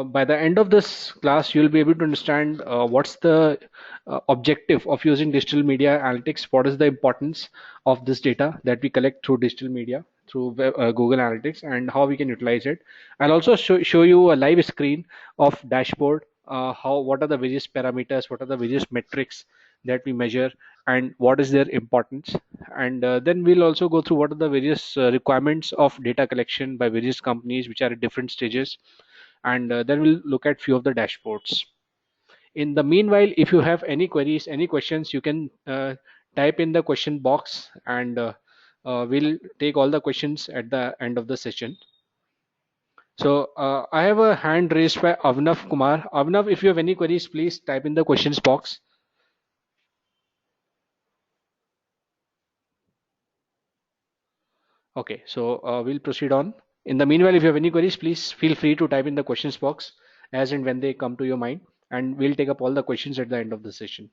By the end of this class, you'll be able to understand what's the objective of using digital media analytics, what is the importance of this data that we collect through digital media, through Google Analytics, and how we can utilize it. I'll also show you a live screen of dashboard, what are the various parameters, what are the various metrics that we measure, and what is their importance. And then we'll also go through what are the various requirements of data collection by various companies which are at different stages, and then we'll look at few of the dashboards. In the meanwhile, if you have any queries, any questions, you can type in the question box, and we'll take all the questions at the end of the session. So I have a hand raised by Avnav Kumar. Avnav, if you have any queries, please type in the questions box. Okay, so we'll proceed on. In the meanwhile, if you have any queries, please feel free to type in the questions box as and when they come to your mind, and we'll take up all the questions at the end of the session.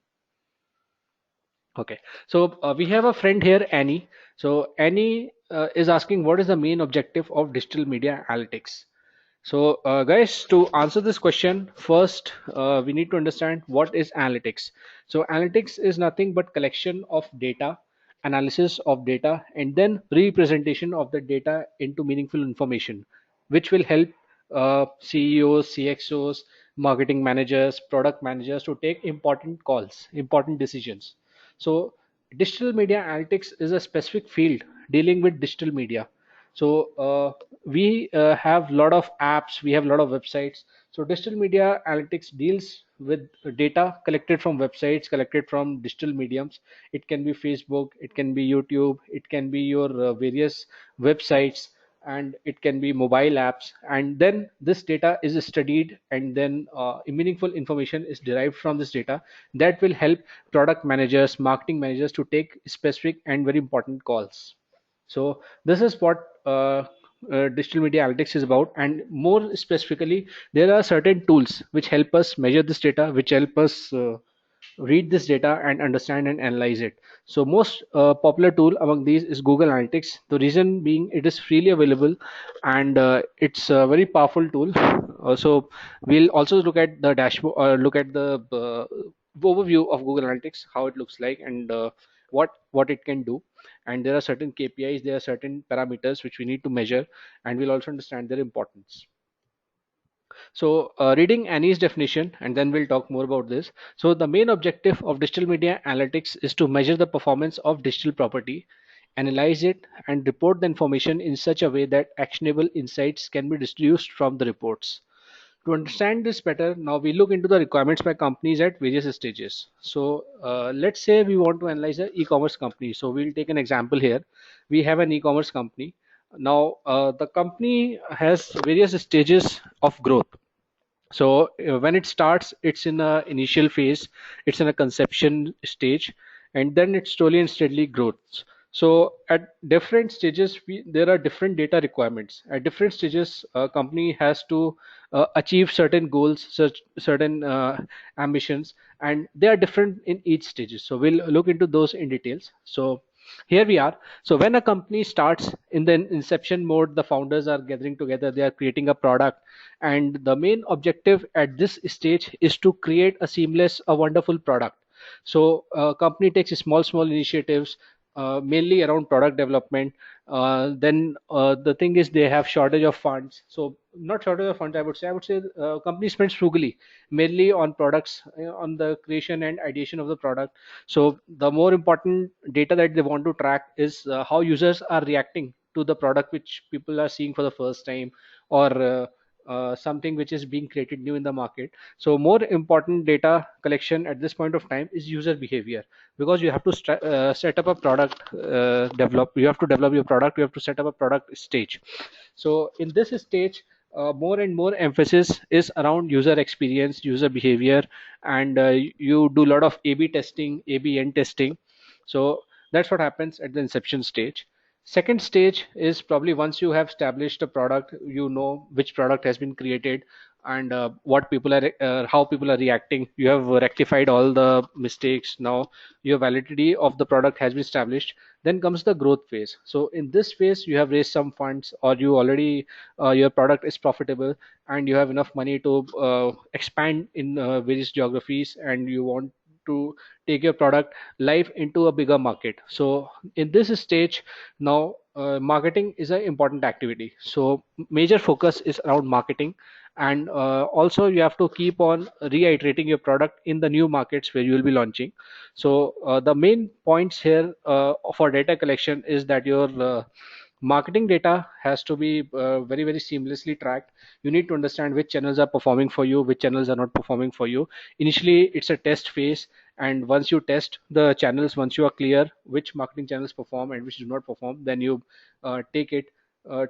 Okay, so we have a friend here, Annie. So Annie is asking, what is the main objective of digital media analytics? So guys, to answer this question, first we need to understand what is analytics. So analytics is nothing but collection of data, analysis of data, and then representation of the data into meaningful information, which will help CEOs, CXOs, marketing managers, product managers to take important calls, important decisions. So digital media analytics is a specific field dealing with digital media. So we have a lot of apps, we have a lot of websites. So digital media analytics deals with data collected from websites, collected from digital mediums. It can be Facebook, it can be YouTube, it can be your various websites, and it can be mobile apps. And then this data is studied, and then meaningful information is derived from this data that will help product managers, marketing managers to take specific and very important calls. So this is what digital media analytics is about, and more specifically, there are certain tools which help us measure this data, which help us read this data and understand and analyze it. So most popular tool among these is Google Analytics. The reason being it is freely available, and it's a very powerful tool. So we'll also look at the dashboard, look at the overview of Google Analytics, how it looks like, and what it can do. And there are certain KPIs, there are certain parameters which we need to measure, and we'll also understand their importance. So reading Annie's definition, and then we'll talk more about this. So the main objective of digital media analytics is to measure the performance of digital property, analyze it, and report the information in such a way that actionable insights can be deduced from the reports. To understand this better, now we look into the requirements by companies at various stages. So let's say we want to analyze an e-commerce company. So we'll take an example here. We have an e-commerce company. Now the company has various stages of growth. So when it starts, it's in a initial phase, it's in a conception stage, and then it slowly and steadily grows. So at different stages, there are different data requirements. At different stages, a company has to achieve certain goals, certain ambitions, and they are different in each stages. So we'll look into those in details. So here we are. So when a company starts in the inception mode, the founders are gathering together, they are creating a product, and the main objective at this stage is to create a seamless, a wonderful product. So company takes small initiatives, mainly around product development. Then the thing is they have shortage of funds. So not shortage of funds, I would say company spends frugally, mainly on products, on the creation and ideation of the product. So the more important data that they want to track is how users are reacting to the product which people are seeing for the first time, or something which is being created new in the market. So more important data collection at this point of time is user behavior, because you have to set up a product, you have to develop your product, you have to set up a product stage. So in this stage, more and more emphasis is around user experience, user behavior, and you do a lot of A/B testing, ABN testing. So that's what happens at the inception stage. Second stage is probably once you have established a product, you know which product has been created, and what people are how people are reacting. You have rectified all the mistakes. Now your validity of the product has been established. Then comes the growth phase. So in this phase you have raised some funds, or you already your product is profitable, and you have enough money to expand in various geographies, and you want to take your product live into a bigger market. So in this stage now, marketing is an important activity. So major focus is around marketing, and also you have to keep on reiterating your product in the new markets where you will be launching. So the main points here for data collection is that your marketing data has to be very seamlessly tracked. You need to understand which channels are performing for you, which channels are not performing for you. Initially it's a test phase, and once you test the channels, once you are clear which marketing channels perform and which do not perform, then you take it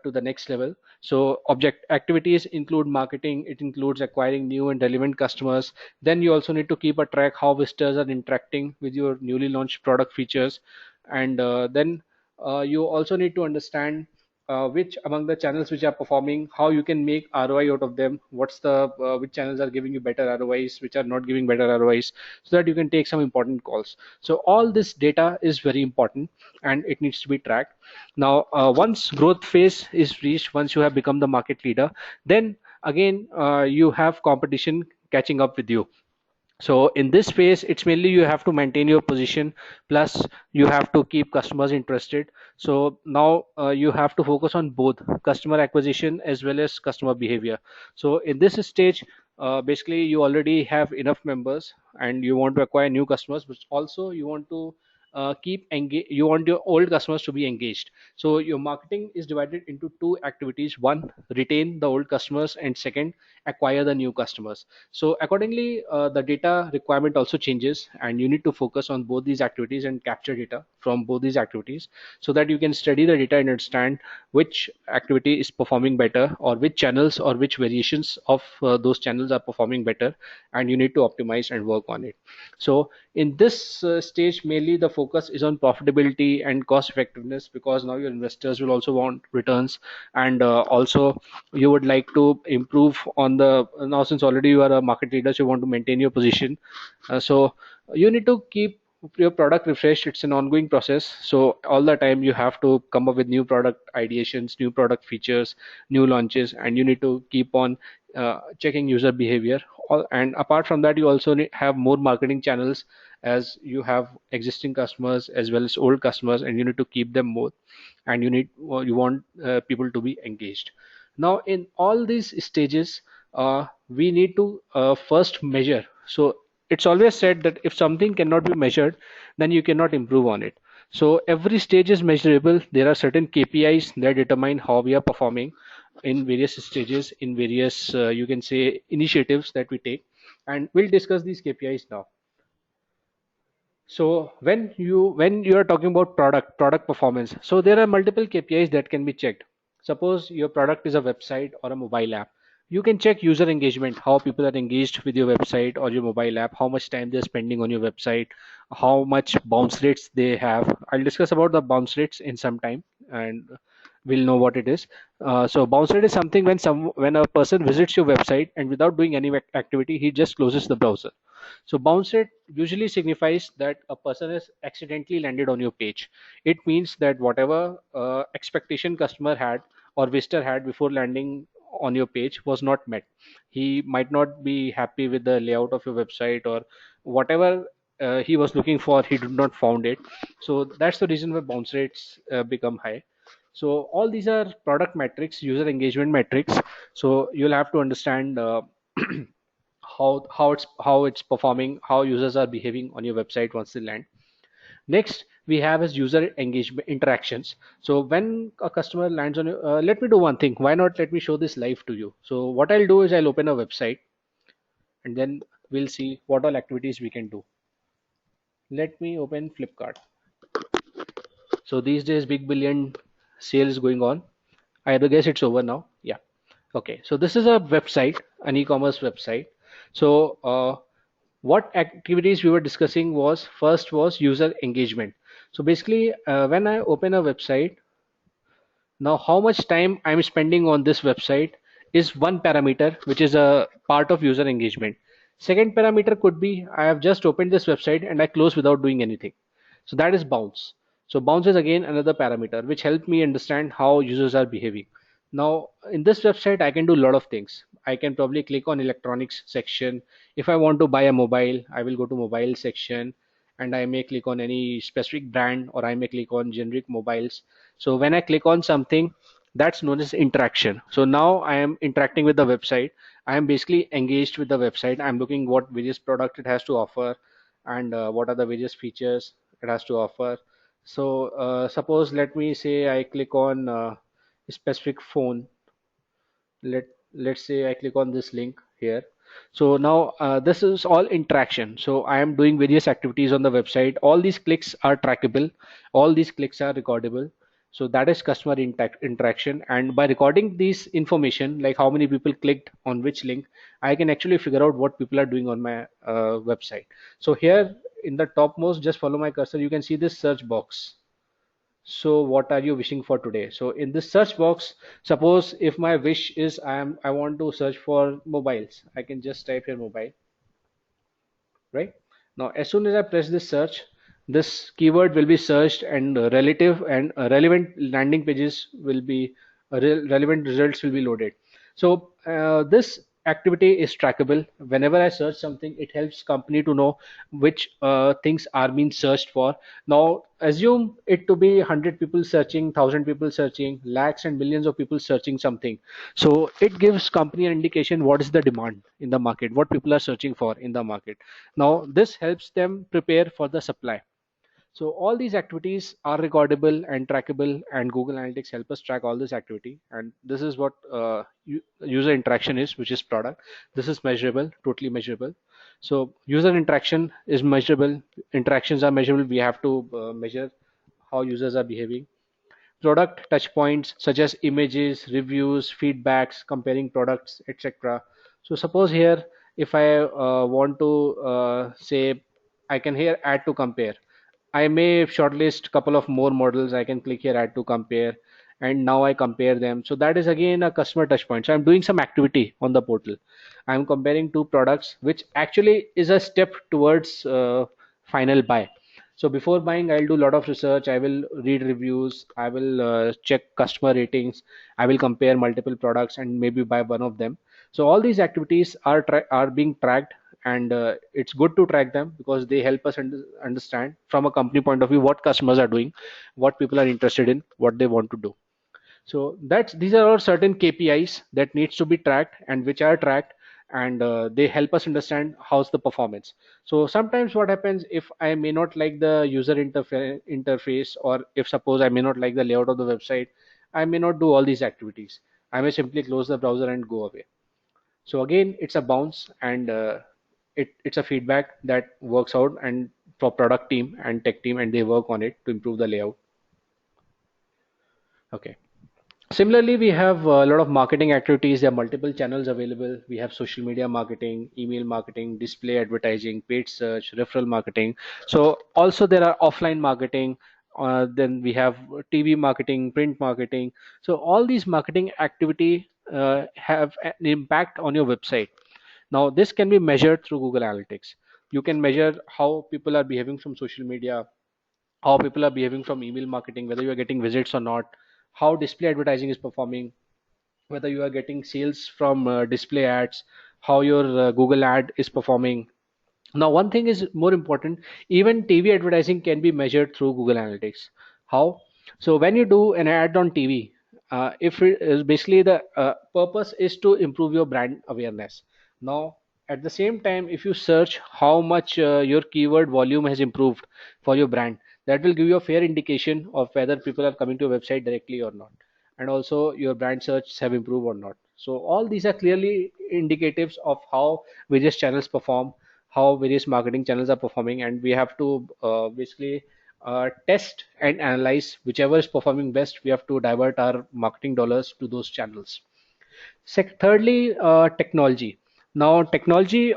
to the next level. So object activities include marketing, it includes acquiring new and relevant customers. Then you also need to keep a track how visitors are interacting with your newly launched product features. And then you also need to understand which among the channels which are performing, how you can make ROI out of them, what's the which channels are giving you better ROIs, which are not giving better ROIs, so that you can take some important calls. So all this data is very important, and it needs to be tracked. Now once growth phase is reached, once you have become the market leader, then again you have competition catching up with you. So in this phase it's mainly you have to maintain your position, plus you have to keep customers interested. So now you have to focus on both customer acquisition as well as customer behavior. So in this stage, basically you already have enough members and you want to acquire new customers, but also you want to keep engage, you want your old customers to be engaged. So your marketing is divided into two activities: one, retain the old customers, and second, acquire the new customers. So accordingly, the data requirement also changes, and you need to focus on both these activities and capture data from both these activities, so that you can study the data and understand which activity is performing better, or which channels or which variations of those channels are performing better, and you need to optimize and work on it. So in this stage, mainly the focus is on profitability and cost effectiveness, because now your investors will also want returns, and also you would like to improve on the, now since already you are a market leader, so you want to maintain your position. So you need to keep your product refreshed. It's an ongoing process, so all the time you have to come up with new product ideations, new product features, new launches, and you need to keep on checking user behavior. And apart from that, you also have more marketing channels, as you have existing customers as well as old customers, and you need to keep them more, and you want people to be engaged. Now in all these stages, we need to first measure. So it's always said that if something cannot be measured, then you cannot improve on it. So every stage is measurable. There are certain KPIs that determine how we are performing in various stages, in various you can say initiatives that we take, and we'll discuss these KPIs now. So when you are talking about product performance, so there are multiple KPIs that can be checked. Suppose your product is a website or a mobile app. You can check user engagement, how people are engaged with your website or your mobile app, how much time they're spending on your website, how much bounce rates they have. I'll discuss about the bounce rates in some time, and we'll know what it is. So bounce rate is something when a person visits your website and without doing any activity, he just closes the browser. So bounce rate usually signifies that a person has accidentally landed on your page. It means that whatever expectation customer had or visitor had before landing on your page was not met. He might not be happy with the layout of your website, or whatever he was looking for, he did not found it. So that's the reason why bounce rates become high. So all these are product metrics, user engagement metrics. So you'll have to understand how it's performing, how users are behaving on your website once they land. Next we have is user engagement interactions. So when a customer lands on your, let me do one thing. Why not let me show this live to you? So what I'll do is I'll open a website, and then we'll see what all activities we can do. Let me open Flipkart. So these days big billion sales going on. I guess it's over now. Yeah. Okay. So this is a website, an e-commerce website. So what activities we were discussing was, first was user engagement. So basically, when I open a website, now how much time I'm spending on this website is one parameter which is a part of user engagement. Second parameter could be I have just opened this website and I close without doing anything. So that is bounce. So bounce is again another parameter which help me understand how users are behaving. Now in this website I can do a lot of things. I can probably click on electronics section. If I want to buy a mobile, I will go to mobile section and I may click on any specific brand or I may click on generic mobiles. So when I click on something, that's known as interaction. So now I am interacting with the website. I am basically engaged with the website. I'm looking what various product it has to offer and what are the various features it has to offer. So suppose let me say I click on a specific phone. Let's say I click on this link here. So now this is all interaction. So I am doing various activities on the website. All these clicks are trackable. All these clicks are recordable. So that is customer interaction. And by recording this information, like how many people clicked on which link, I can actually figure out what people are doing on my website. So here in the topmost, just follow my cursor, you can see this search box. So what are you wishing for today? So in this search box, suppose if my wish is I want to search for mobiles, I can just type here mobile, right? Now as soon as I press this search, this keyword will be searched and relative and relevant landing pages will be relevant results will be loaded. So this activity is trackable. Whenever I search something, it helps company to know which things are being searched for. Now assume it to be 100 people searching, 1000 people searching, lakhs and millions of people searching something. So it gives company an indication what is the demand in the market, what people are searching for in the market. Now this helps them prepare for the supply. So all these activities are recordable and trackable, and Google Analytics help us track all this activity. And this is what user interaction is, which is product. This is measurable, totally measurable. So user interaction is measurable. Interactions are measurable. We have to measure how users are behaving. Product touch points such as images, reviews, feedbacks, comparing products, etc. So suppose here, if I want to say, I can here add to compare. I may shortlist couple of more models. I can click here add to compare, and now I compare them. So that is again a customer touch point. So I'm doing some activity on the portal. I'm comparing two products, which actually is a step towards final buy. So before buying, I'll do a lot of research. I will read reviews. I will check customer ratings. I will compare multiple products and maybe buy one of them. So all these activities are being tracked, and it's good to track them because they help us understand from a company point of view what customers are doing, what people are interested in, what they want to do. So that's these are all certain KPIs that needs to be tracked and which are tracked, and they help us understand how's the performance. So sometimes what happens if I may not like the user interface, or if suppose I may not like the layout of the website, I may not do all these activities. I may simply close the browser and go away. So again, it's a bounce, and it's a feedback that works out and for product team and tech team, and they work on it to improve the layout. Okay. Similarly, we have a lot of marketing activities. There are multiple channels available. We have social media marketing, email marketing, display advertising, paid search, referral marketing. So also there are offline marketing. Then we have TV marketing, print marketing. So all these marketing activity have an impact on your website. Now this can be measured through Google Analytics. You can measure how people are behaving from social media, how people are behaving from email marketing, whether you are getting visits or not, how display advertising is performing, whether you are getting sales from display ads, how your Google ad is performing. Now, one thing is more important, even TV advertising can be measured through Google Analytics. How? So when you do an ad on TV, if it is basically the purpose is to improve your brand awareness. Now, at the same time, if you search how much your keyword volume has improved for your brand, that will give you a fair indication of whether people are coming to a website directly or not, and also your brand search have improved or not. So all these are clearly indicatives of how various channels perform, how various marketing channels are performing, and we have to basically test and analyze whichever is performing best. We have to divert our marketing dollars to those channels. Thirdly, technology. Now, technology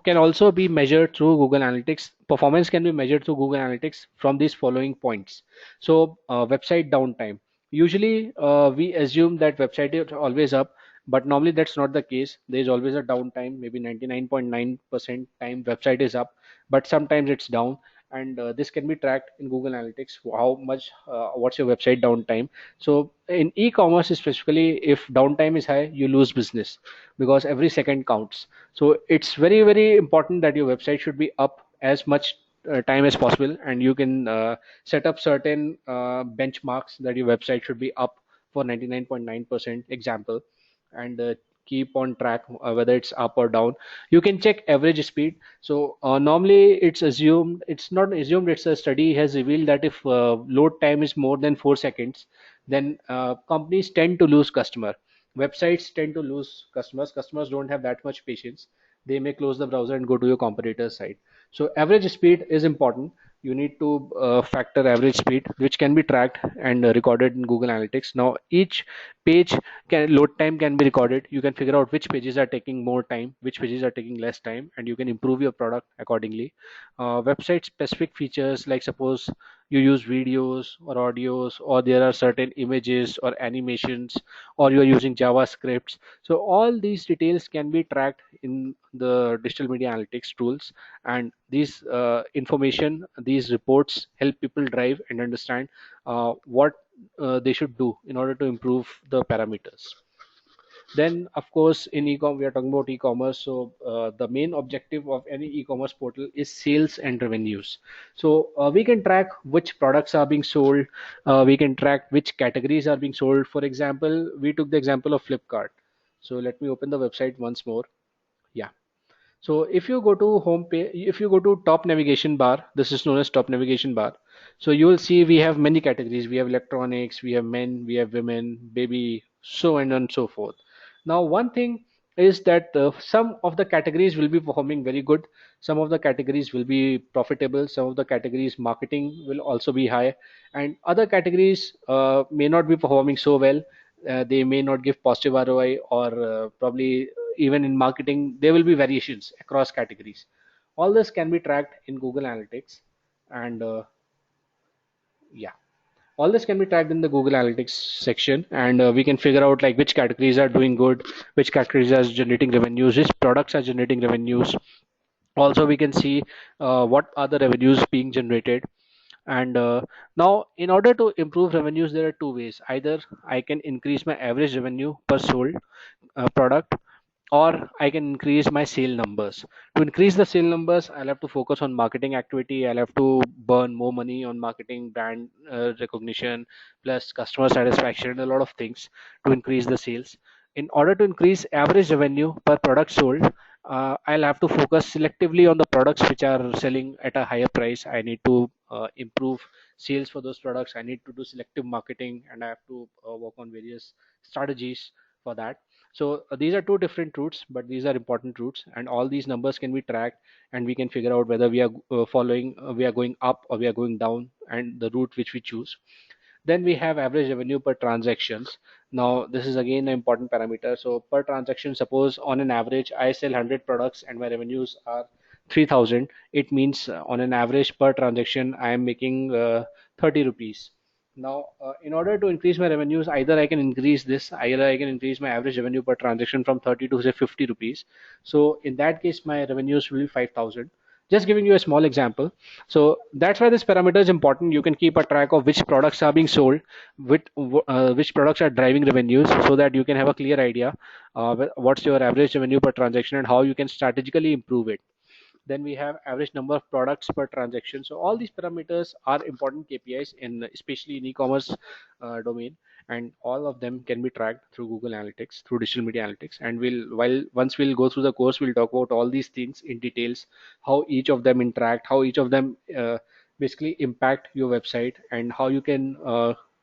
can also be measured through Google Analytics. Performance can be measured through Google Analytics from these following points. So, website downtime. Usually, we assume that website is always up, but normally that's not the case. There is always a downtime. Maybe 99.9% time website is up, but sometimes it's down. And this can be tracked in Google Analytics, how much, what's your website downtime. So in e-commerce specifically, if downtime is high, you lose business, because every second counts. So it's very, very important that your website should be up as much time as possible, and you can set up certain benchmarks that your website should be up for 99.9% example, and keep on track whether it's up or down. You can check average speed. So normally it's assumed, it's not assumed, it's a study has revealed that if load time is more than 4 seconds, then companies tend to lose customer. Websites tend to lose customers. Customers don't have that much patience. They may close the browser and go to your competitor's site. So average speed is important. You need to factor average speed, which can be tracked and recorded in Google Analytics. Now each page can load time can be recorded. You can figure out which pages are taking more time, which pages are taking less time, and you can improve your product accordingly. Website specific features, like suppose you use videos or audios, or there are certain images or animations, or you are using JavaScripts. So all these details can be tracked in the digital media analytics tools, and these information, these reports help people drive and understand what they should do in order to improve the parameters. Then, of course, in e-com, we are talking about e-commerce. So the main objective of any e-commerce portal is sales and revenues. So we can track which products are being sold. We can track which categories are being sold. For example, we took the example of Flipkart. So let me open the website once more. Yeah. So if you go to home page, if you go to top navigation bar, this is known as top navigation bar. So you will see we have many categories. We have electronics, we have men, we have women, baby, so on and so forth. Now, one thing is that some of the categories will be performing very good. Some of the categories will be profitable. Some of the categories marketing will also be high, and other categories may not be performing so well. They may not give positive ROI, or probably even in marketing there will be variations across categories. All this can be tracked in Google Analytics, and yeah, all this can be tracked in the Google Analytics section, and we can figure out like which categories are doing good, which categories are generating revenues, which products are generating revenues. Also we can see what are the revenues being generated. And now, in order to improve revenues, there are two ways. Either I can increase my average revenue per sold product, or I can increase my sale numbers. To increase the sale numbers, I'll have to focus on marketing activity. I'll have to burn more money on marketing, brand recognition, plus customer satisfaction, and a lot of things to increase the sales. In order to increase average revenue per product sold, I'll have to focus selectively on the products which are selling at a higher price. I need to improve sales for those products. I need to do selective marketing, and I have to work on various strategies for that. So these are two different routes, but these are important routes, and all these numbers can be tracked, and we can figure out whether we are we are going up or we are going down, and the route which we choose. Then we have average revenue per transactions. Now this is again an important parameter. So per transaction, suppose on an average I sell 100 products and my revenues are 3,000. It means on an average per transaction I am making 30 rupees. Now, in order to increase my revenues, either I can increase my average revenue per transaction from 30 to say 50 rupees. So in that case, my revenues will be 5,000. Just giving you a small example. So that's why this parameter is important. You can keep a track of which products are being sold, which products are driving revenues, so that you can have a clear idea what's your average revenue per transaction and how you can strategically improve it. Then we have average number of products per transaction. So all these parameters are important KPIs in especially in e-commerce domain, and all of them can be tracked through Google Analytics, through digital media analytics. And once we'll go through the course, we'll talk about all these things in details, how each of them interact, how each of them basically impact your website, and how you can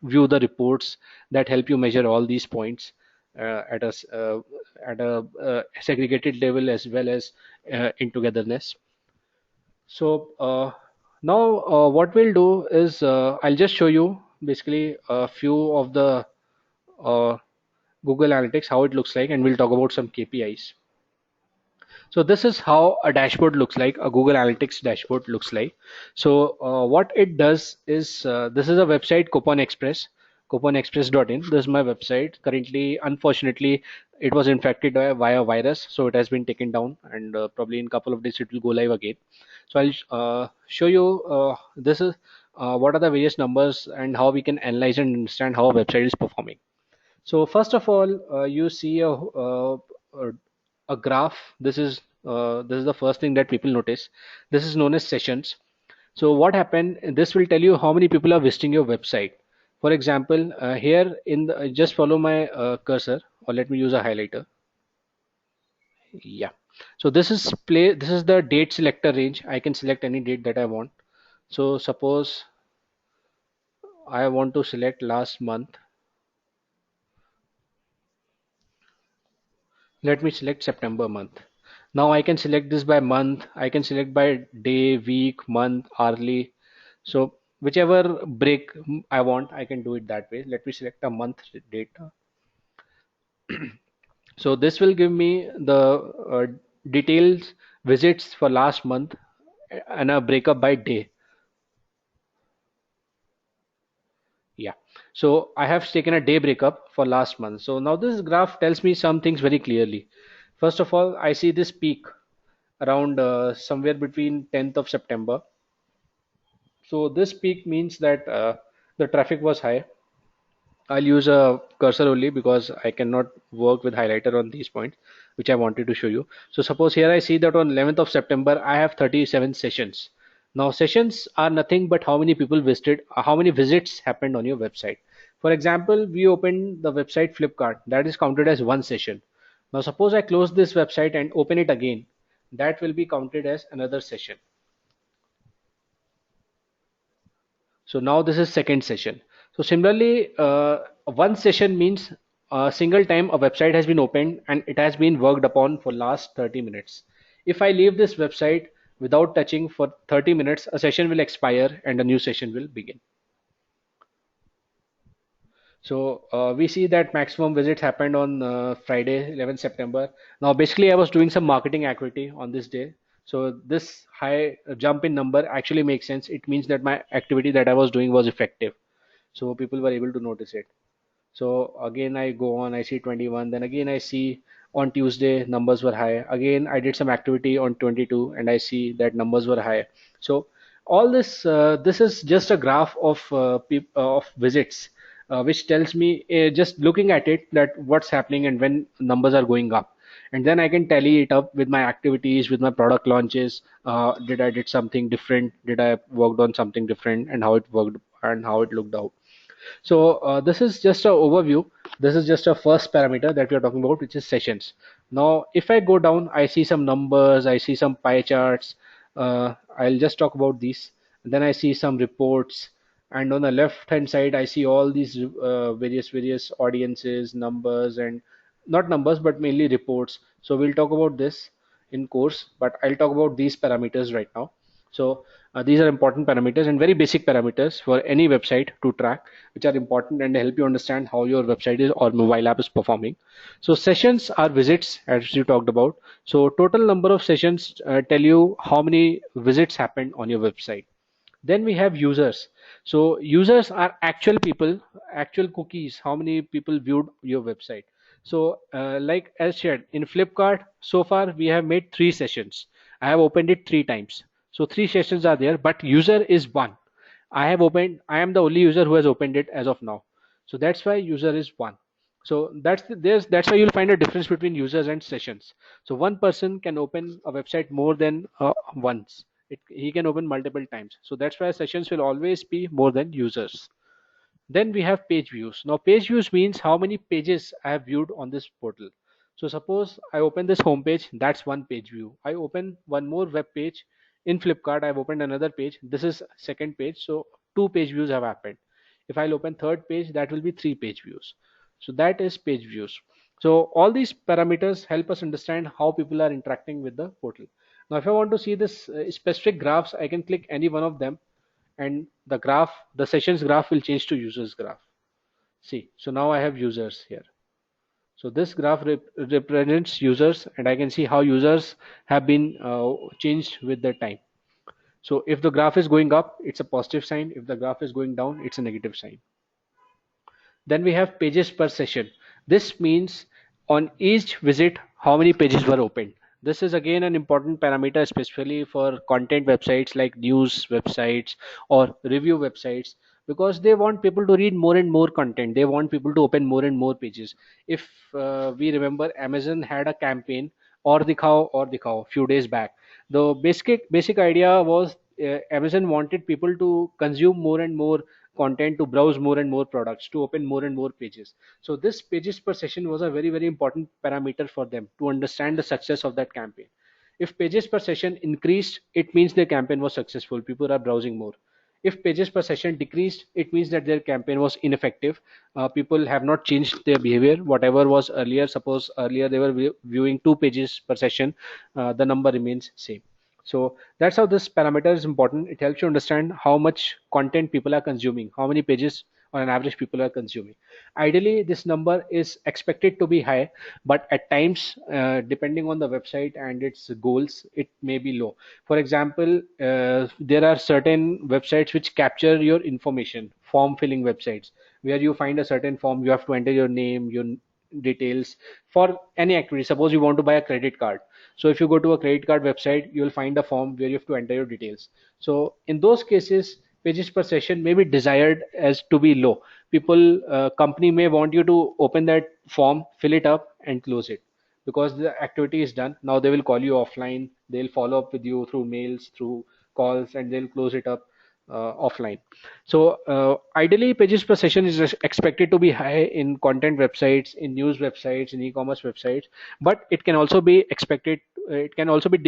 view the reports that help you measure all these points at a segregated level as well as in togetherness. So now what we'll do is I'll just show you basically a few of the uh, Google Analytics, how it looks like, and we'll talk about some KPIs. So this is how a dashboard looks like, a Google Analytics dashboard looks like. So what it does is, this is a website, Coupon Express, couponexpress.in. This is my website. Currently, unfortunately, it was infected via virus, so it has been taken down, and probably in a couple of days it will go live again. So I'll show you this is what are the various numbers and how we can analyze and understand how a website is performing. So first of all, you see a graph. This is the first thing that people notice. This is known as sessions. So what happened? This will tell you how many people are visiting your website. For example, here in the, just follow my cursor, or let me use a highlighter. Yeah. So this is play. This is the date selector range. I can select any date that I want. So suppose I want to select last month. Let me select September month. Now I can select this by month. I can select by day, week, month, hourly. So whichever break I want, I can do it that way. Let me select a month data. So this will give me the details visits for last month and a breakup by day. Yeah. So I have taken a day breakup for last month. So now this graph tells me some things very clearly. First of all, I see this peak around somewhere between 10th of September. So this peak means that the traffic was high. I'll use a cursor only because I cannot work with highlighter on these points, which I wanted to show you. So suppose here I see that on 11th of September, I have 37 sessions. Now sessions are nothing but how many people visited, how many visits happened on your website. For example, we open the website Flipkart, that is counted as one session. Now suppose I close this website and open it again, that will be counted as another session. So now this is second session. So similarly, one session means a single time a website has been opened and it has been worked upon for last 30 minutes. If I leave this website without touching for 30 minutes, a session will expire and a new session will begin. So we see that maximum visits happened on Friday, 11th September. Now, basically, I was doing some marketing activity on this day. So this high jump in number actually makes sense. It means that my activity that I was doing was effective. So people were able to notice it. So again, I go on, I see 21. Then again, I see on Tuesday numbers were high. Again, I did some activity on 22, and I see that numbers were high. So all this, this is just a graph of visits, which tells me just looking at it that what's happening and when numbers are going up. And then I can tally it up with my activities, with my product launches. Did I did something different? Did I worked on something different, and how it worked and how it looked out. So this is just an overview. This is just a first parameter that we are talking about, which is sessions. Now, if I go down, I see some numbers, I see some pie charts. I'll just talk about these. Then I see some reports, and on the left hand side, I see all these various audiences, numbers, and not numbers, but mainly reports. So we'll talk about this in course, but I'll talk about these parameters right now. So these are important parameters and very basic parameters for any website to track, which are important and help you understand how your website is or mobile app is performing. So sessions are visits, as you talked about. So total number of sessions tell you how many visits happened on your website. Then we have users. So users are actual people, actual cookies, how many people viewed your website. So like as shared in Flipkart, so far we have made 3 sessions. I have opened it 3 times. So 3 sessions are there, but user is one. I am the only user who has opened it as of now. So that's why user is one. So that's why you'll find a difference between users and sessions. So one person can open a website more than once. He can open multiple times. So that's why sessions will always be more than users. Then we have page views. Now page views means how many pages I have viewed on this portal. So suppose I open this home page, that's one page view. I open one more web page in Flipkart, I've opened another page. This is second page. So 2 page views have happened. If I'll open third page, that will be 3 page views. So that is page views. So all these parameters help us understand how people are interacting with the portal. Now, if I want to see this specific graphs, I can click any one of them and the sessions graph will change to users graph. See, so now I have users here. So this graph represents users and I can see how users have been changed with the time. So if the graph is going up, it's a positive sign. If the graph is going down, it's a negative sign. Then we have pages per session. This means On each visit, how many pages were opened. This is again an important parameter, especially for content websites like news websites or review websites, because they want people to read more and more content. They want people to open more and more pages. If we remember, Amazon had a campaign, or dikhao few days back. The basic idea was Amazon wanted people to consume more and more content, to browse more and more products, to open more and more pages. So this pages per session was a very important parameter for them to understand the success of that campaign. If pages per session increased, it means their campaign was successful. People are browsing more. If pages per session decreased, it means that their campaign was ineffective. People have not changed their behavior. Whatever was earlier, suppose earlier they were viewing 2 pages per session, the number remains same. So that's how this parameter is important. It helps you understand how much content people are consuming, how many pages on an average people are consuming. Ideally, this number is expected to be high, but at times, depending on the website and its goals, it may be low. For example, there are certain websites which capture your information, form filling websites, where you find a certain form, you have to enter your name, your details for any activity. Suppose you want to buy a credit card. So if you go to a credit card website, you'll find a form where you have to enter your details. So in those cases, pages per session may be desired as to be low. People, company may want you to open that form, fill it up, and close it, because the activity is done. Now they will call you offline. They'll follow up with you through mails, through calls, and they'll close it up offline. So ideally, pages per session is expected to be high in content websites, in news websites, in e-commerce websites, but it can also be expected. It can also be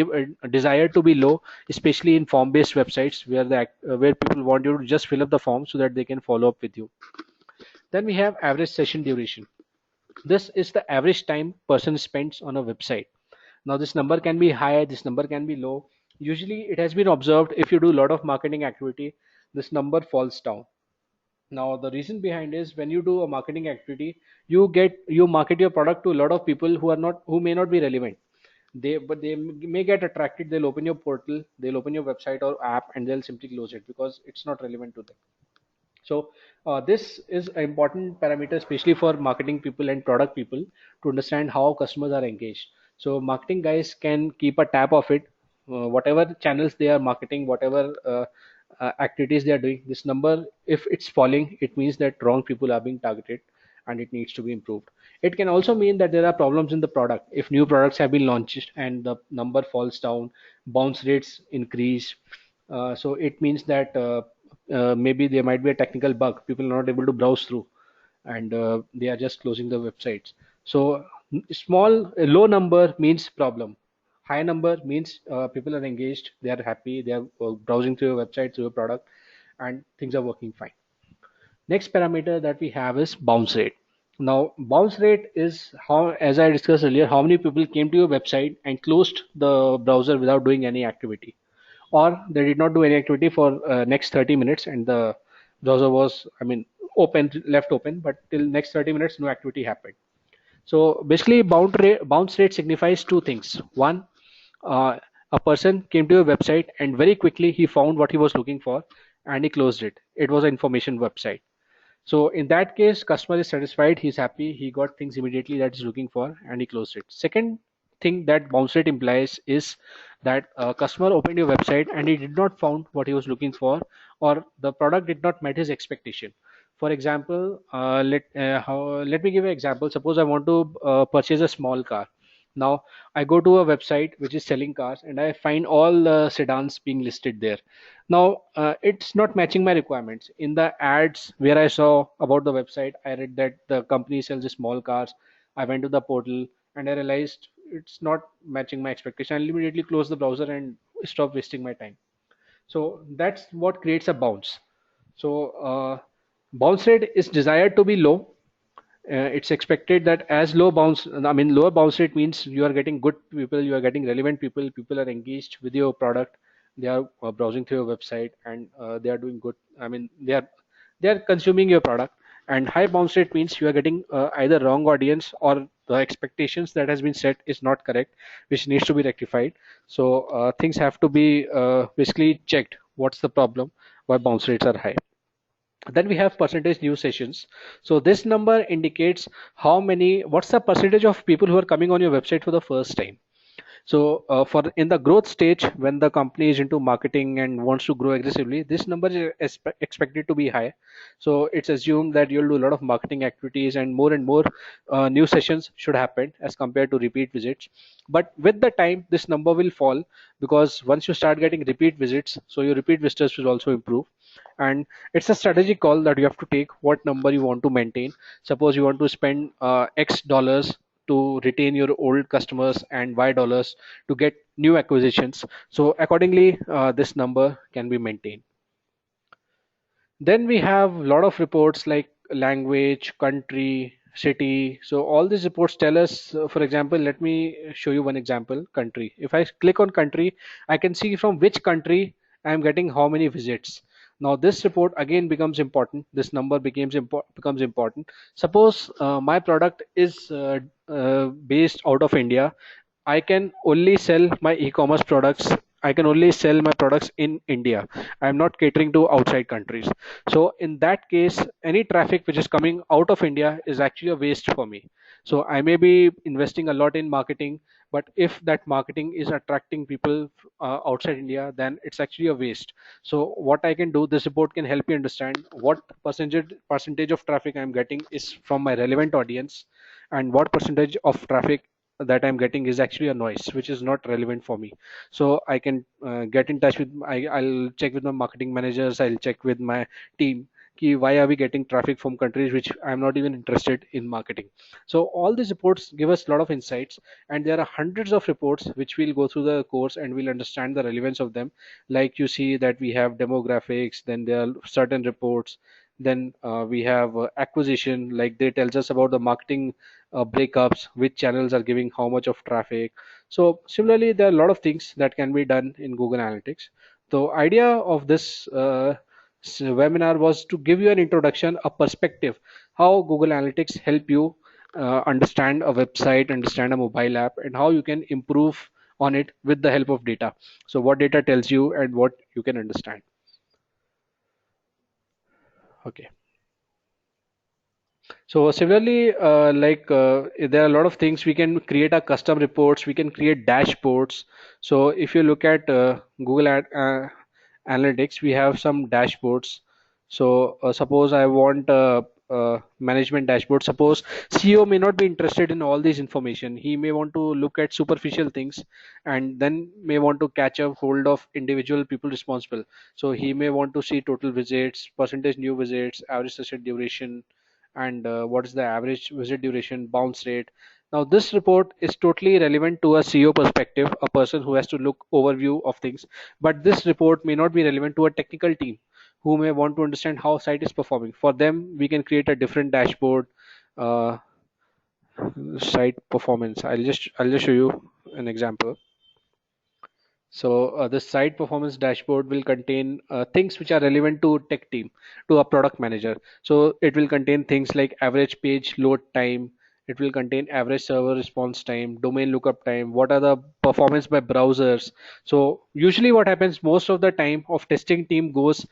desired to be low, especially in form-based websites where where people want you to just fill up the form so that they can follow up with you. Then we have average session duration. This is the average time person spends on a website. Now this number can be high, this number can be low. Usually it has been observed, if you do a lot of marketing activity, this number falls down. Now the reason behind is, when you do a marketing activity, you market your product to a lot of people who may not be relevant. They may get attracted. They'll open your portal, they'll open your website or app, and they'll simply close it because it's not relevant to them. So this is an important parameter, especially for marketing people and product people, to understand how customers are engaged. So marketing guys can keep a tab of it, whatever channels they are marketing, whatever activities they are doing. This number, if it's falling, it means that wrong people are being targeted, and it needs to be improved. It can also mean that there are problems in the product. If new products have been launched and the number falls down, bounce rates increase, so it means that maybe there might be a technical bug. People are not able to browse through, and they are just closing the websites. So a low number means problem. High number means people are engaged, they are happy, they are browsing through your website, through your product, and things are working fine. Next parameter that we have is bounce rate. Now, bounce rate is how, as I discussed earlier, how many people came to your website and closed the browser without doing any activity, or they did not do any activity for next 30 minutes, and the browser was, left open, but till next 30 minutes no activity happened. So basically, bounce rate signifies two things. One, a person came to your website and very quickly he found what he was looking for, and he closed it. It was an information website. So in that case, customer is satisfied, he's happy, he got things immediately that he's looking for, and he closed it. Second thing that bounce rate implies is that a customer opened your website and he did not found what he was looking for, or the product did not meet his expectation. For example, let me give an example. Suppose I want to purchase a small car. Now I go to a website which is selling cars, and I find all the sedans being listed there. Now it's not matching my requirements. In the ads where I saw about the website, I read that the company sells small cars. I went to the portal and I realized it's not matching my expectation. I immediately close the browser and stop wasting my time. So that's what creates a bounce. So bounce rate is desired to be low. It's expected that as lower bounce rate means you are getting good people, you are getting relevant people, people are engaged with your product, they are browsing through your website, and they are doing good. They are consuming your product. And high bounce rate means you are getting either wrong audience, or the expectations that has been set is not correct, which needs to be rectified. So things have to be basically checked. What's the problem? Why bounce rates are high? Then we have percentage new sessions. So this number indicates what's the percentage of people who are coming on your website for the first time. So for in the growth stage, when the company is into marketing and wants to grow aggressively, this number is expected to be high. So it's assumed that you'll do a lot of marketing activities and more new sessions should happen as compared to repeat visits. But with the time, this number will fall because once you start getting repeat visits, so your repeat visitors will also improve. And it's a strategic call that you have to take what number you want to maintain. Suppose you want to spend X dollars to retain your old customers and Y dollars to get new acquisitions. So accordingly, this number can be maintained. Then we have a lot of reports like language, country, city. So all these reports tell us, for example, let me show you one example, country. If I click on country, I can see from which country I am getting how many visits. Now this report again becomes important. This number becomes important. Suppose my product is based out of India. I can only sell my e-commerce products. I can only sell my products in India. I'm not catering to outside countries. So in that case, any traffic which is coming out of India is actually a waste for me. So I may be investing a lot in marketing, but if that marketing is attracting people outside India, then it's actually a waste. So what I can do, this report can help me understand what percentage of traffic I'm getting is from my relevant audience, and what percentage of traffic that I'm getting is actually a noise, which is not relevant for me. So I can get in touch with, I'll check with my marketing managers, I'll check with my team. Why are we getting traffic from countries which I'm not even interested in marketing? So all these reports give us a lot of insights, and there are hundreds of reports which we'll go through the course and we'll understand the relevance of them. Like you see that we have demographics, then there are certain reports, then we have acquisition, like they tells us about the marketing breakups, which channels are giving how much of traffic. So similarly, there are a lot of things that can be done in Google Analytics. The idea of this webinar was to give you an introduction, a perspective, how Google Analytics help you understand a website, understand a mobile app, and how you can improve on it with the help of data. So what data tells you and what you can understand. Okay. So similarly, there are a lot of things we can create, a custom reports, we can create dashboards. So if you look at Analytics, we have some dashboards. So suppose I want management dashboard. Suppose CEO may not be interested in all this information. He may want to look at superficial things and then may want to catch a hold of individual people responsible. So he may want to see total visits, percentage new visits, average session duration, and what is the average visit duration, bounce rate. Now this report is totally relevant to a CEO perspective, a person who has to look overview of things, but this report may not be relevant to a technical team who may want to understand how site is performing. For them, we can create a different dashboard, uh, site performance. I'll just show you an example. So the site performance dashboard will contain things which are relevant to tech team, to a product manager. So it will contain things like average page load time. It will contain average server response time, domain lookup time. What are the performance by browsers? So usually what happens most of the time of testing team goes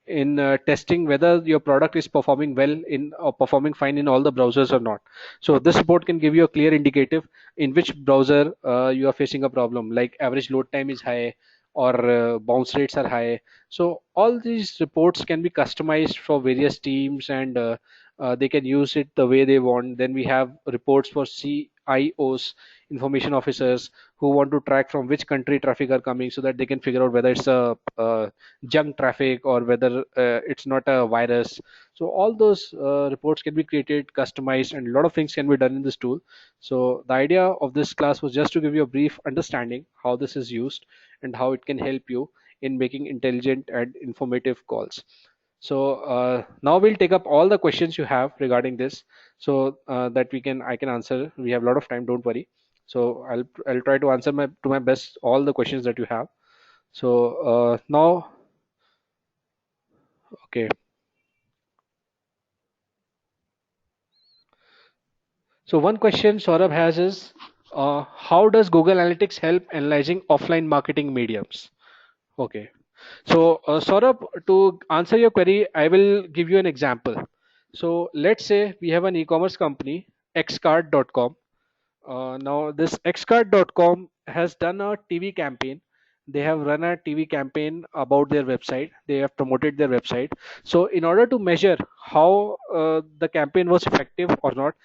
in testing whether your product is performing well in or performing fine in all the browsers or not. So this report can give you a clear indicative in which browser you are facing a problem, like average load time is high or bounce rates are high. So all these reports can be customized for various teams, and they can use it the way they want. Then we have reports for CIOs, information officers, who want to track from which country traffic are coming so that they can figure out whether it's a junk traffic or whether it's not a virus. So all those reports can be created, customized, and a lot of things can be done in this tool. So the idea of this class was just to give you a brief understanding how this is used and how it can help you in making intelligent and informative calls. So now we'll take up all the questions you have regarding this, so that I can answer. We have a lot of time, don't worry. So I'll try to answer to my best all the questions that you have. So now, okay. So one question Saurabh has is, how does Google Analytics help analyzing offline marketing mediums? Okay. So, Saurabh, to answer your query, I will give you an example. So, let's say we have an e-commerce company, xcard.com. Now, this xcard.com has done a TV campaign. They have run a TV campaign about their website. They have promoted their website. So, in order to measure how the campaign was effective or not,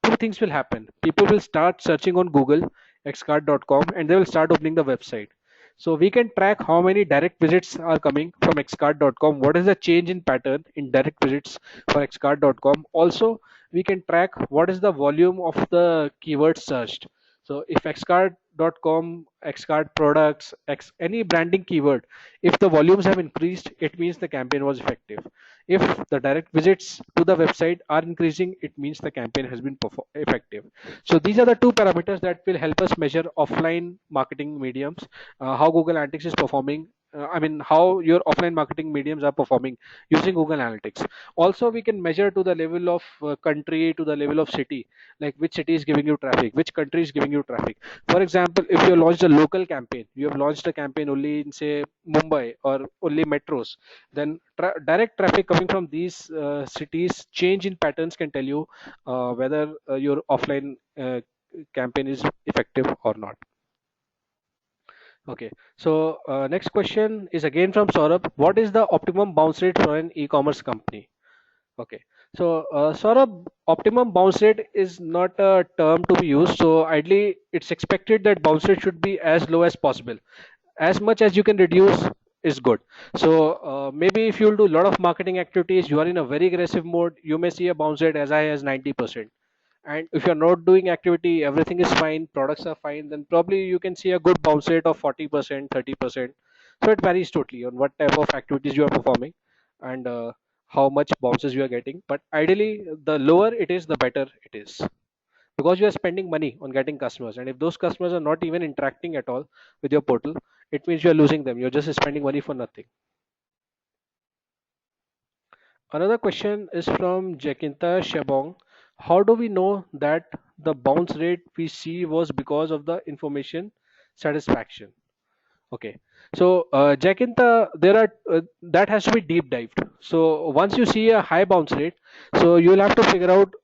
two things will happen. People will start searching on Google, xcard.com, and they will start opening the website. So we can track how many direct visits are coming from xcard.com. What is the change in pattern in direct visits for xcard.com? Also, we can track what is the volume of the keywords searched. So if xcard.com, xcard products, any branding keyword, if the volumes have increased, it means the campaign was effective. If the direct visits to the website are increasing, it means the campaign has been effective. So these are the two parameters that will help us measure offline marketing mediums, how Google Analytics is performing. How your offline marketing mediums are performing using Google Analytics. Also, we can measure to the level of country, to the level of city, like which city is giving you traffic, which country is giving you traffic. For example, if you launched a local campaign, you have launched a campaign only in, say, Mumbai or only metros, then direct traffic coming from these cities change in patterns can tell you whether your offline campaign is effective or not. Okay, so next question is again from Saurabh. What is the optimum bounce rate for an e-commerce company? Okay, so Saurabh, optimum bounce rate is not a term to be used. So ideally, it's expected that bounce rate should be as low as possible. As much as you can reduce is good. So maybe if you'll do a lot of marketing activities, you are in a very aggressive mode, you may see a bounce rate as high as 90%. And if you're not doing activity, everything is fine, products are fine, then probably you can see a good bounce rate of 40%, 30%. So it varies totally on what type of activities you are performing and how much bounces you are getting. But ideally, the lower it is, the better it is, because you are spending money on getting customers, and if those customers are not even interacting at all with your portal, it means you are losing them. You're just spending money for nothing. Another question is from Jacinta Shabong. How do we know that the bounce rate we see was because of the information satisfaction? Okay, so Jacinta, there are that has to be deep dived. So once you see a high bounce rate, so you'll have to figure out.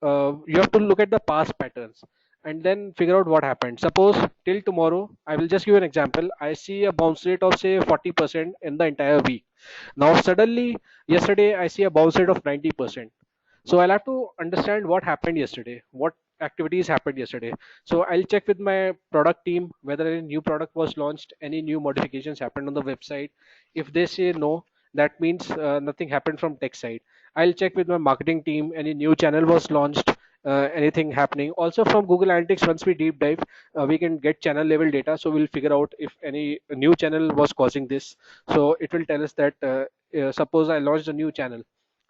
You have to look at the past patterns and then figure out what happened. Suppose till tomorrow, I will just give you an example. I see a bounce rate of say 40% in the entire week. Now suddenly yesterday I see a bounce rate of 90%. So I'll have to understand what happened yesterday, what activities happened yesterday. So I'll check with my product team whether any new product was launched, any new modifications happened on the website. If they say no, that means nothing happened from tech side. I'll check with my marketing team, any new channel was launched, anything happening. Also from Google Analytics, once we deep dive, we can get channel level data. So we'll figure out if any new channel was causing this. So it will tell us that suppose I launched a new channel,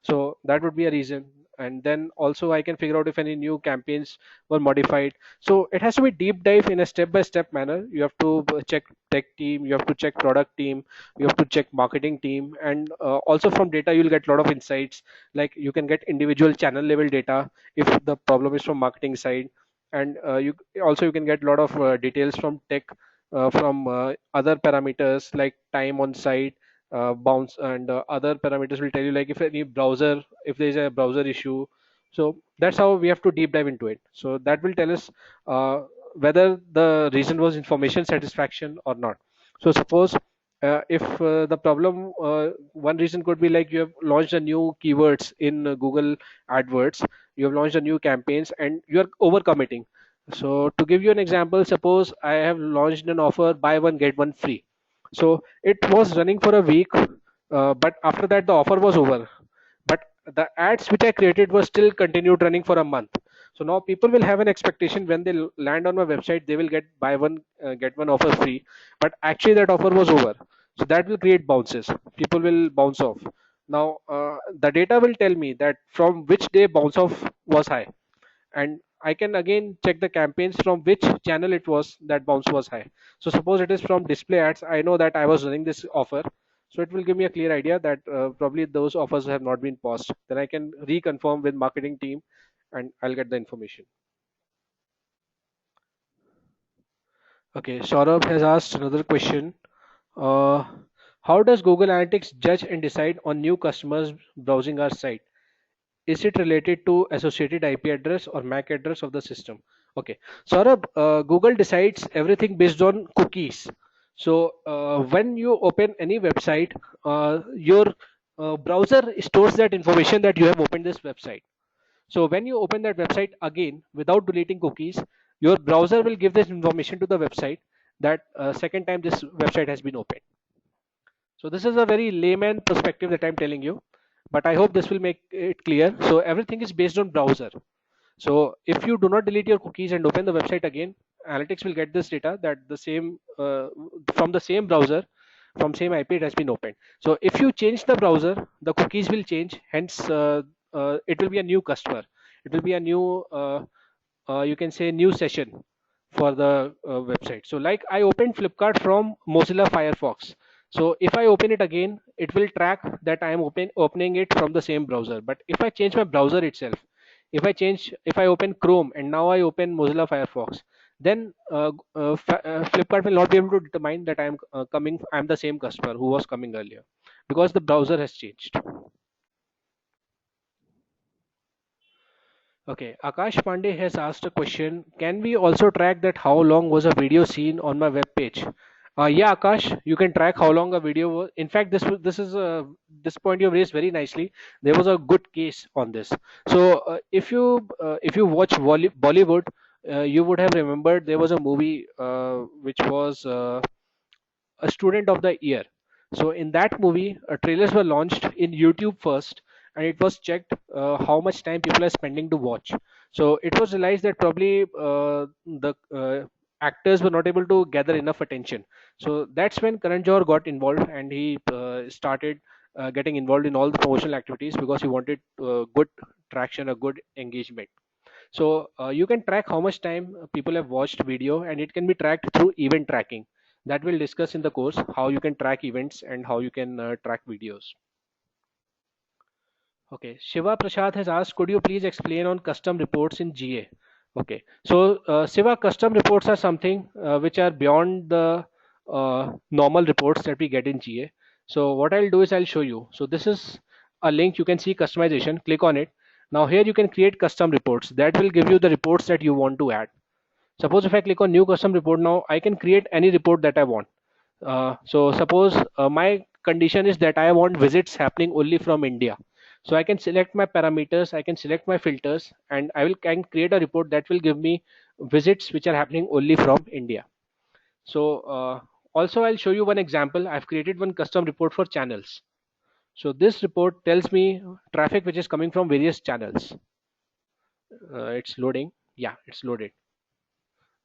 so that would be a reason. And then also I can figure out if any new campaigns were modified. So it has to be deep dive in a step by step manner. You have to check tech team, you have to check product team, you have to check marketing team, and also from data you'll get a lot of insights. Like you can get individual channel level data if the problem is from marketing side, and you can get a lot of details from tech, from other parameters like time on site, bounce, and other parameters will tell you like if any browser, if there is a browser issue. So that's how we have to deep dive into it. So that will tell us whether the reason was information satisfaction or not. So suppose if the problem, one reason could be like you have launched a new keywords in Google AdWords, you have launched a new campaigns and you are overcommitting. So to give you an example, suppose I have launched an offer, buy one get one free. So it was running for a week, but after that the offer was over. But the ads which I created were still continued running for a month. So now people will have an expectation when they land on my website, they will get buy one get one offer free. But actually that offer was over. So that will create bounces. People will bounce off. Now the data will tell me that from which day bounce off was high, and I can again check the campaigns from which channel it was that bounce was high. So suppose it is from display ads, I know that I was running this offer. So it will give me a clear idea that probably those offers have not been paused. Then I can reconfirm with marketing team and I'll get the information. Okay, Saurabh has asked another question. Uh, How does Google Analytics judge and decide on new customers browsing our site? Is it related to associated IP address or MAC address of the system? Okay, Saurabh, Google decides everything based on cookies. So when you open any website, your browser stores that information that you have opened this website. So when you open that website again without deleting cookies, your browser will give this information to the website that second time this website has been opened. So this is a very layman perspective that I'm telling you, but I hope this will make it clear. So everything is based on browser. So if you do not delete your cookies and open the website again, Analytics will get this data that the same from the same browser, from same IP it has been opened. So if you change the browser, the cookies will change. Hence, it will be a new customer. It will be a new, you can say, new session for the website. So like I opened Flipkart from Mozilla Firefox. So if I open it again, it will track that I am opening it from the same browser. But if I change my browser itself, if I open Chrome and now I open Mozilla Firefox, then Flipkart will not be able to determine that I'm the same customer who was coming earlier because the browser has changed. Okay, Akash Pandey has asked a question. Can we also track that how long was a video seen on my web page? Yeah, Akash, you can track how long a video was. In fact, this is this point you have raised very nicely. There was a good case on this. So if you watch Bollywood, you would have remembered there was a movie which was a student of the year. So in that movie, trailers were launched in YouTube first, and it was checked how much time people are spending to watch. So it was realized that probably the actors were not able to gather enough attention. So that's when Karan Johar got involved, and he started getting involved in all the promotional activities because he wanted good traction, a good engagement. So you can track how much time people have watched video, and it can be tracked through event tracking. That we'll discuss in the course how you can track events and how you can track videos. Okay, Shiva Prasad has asked, could you please explain on custom reports in GA? Okay, so Shiva, custom reports are something which are beyond the normal reports that we get in GA. So what I'll do is I'll show you. So this is a link, you can see customization, click on it. Now here you can create custom reports that will give you the reports that you want to add. Suppose if I click on new custom report now, I can create any report that I want. So suppose my condition is that I want visits happening only from India. So I can select my parameters, I can select my filters, and can create a report that will give me visits which are happening only from India. So also I'll show you one example. I've created one custom report for channels. So this report tells me traffic which is coming from various channels. It's loading. Yeah, it's loaded.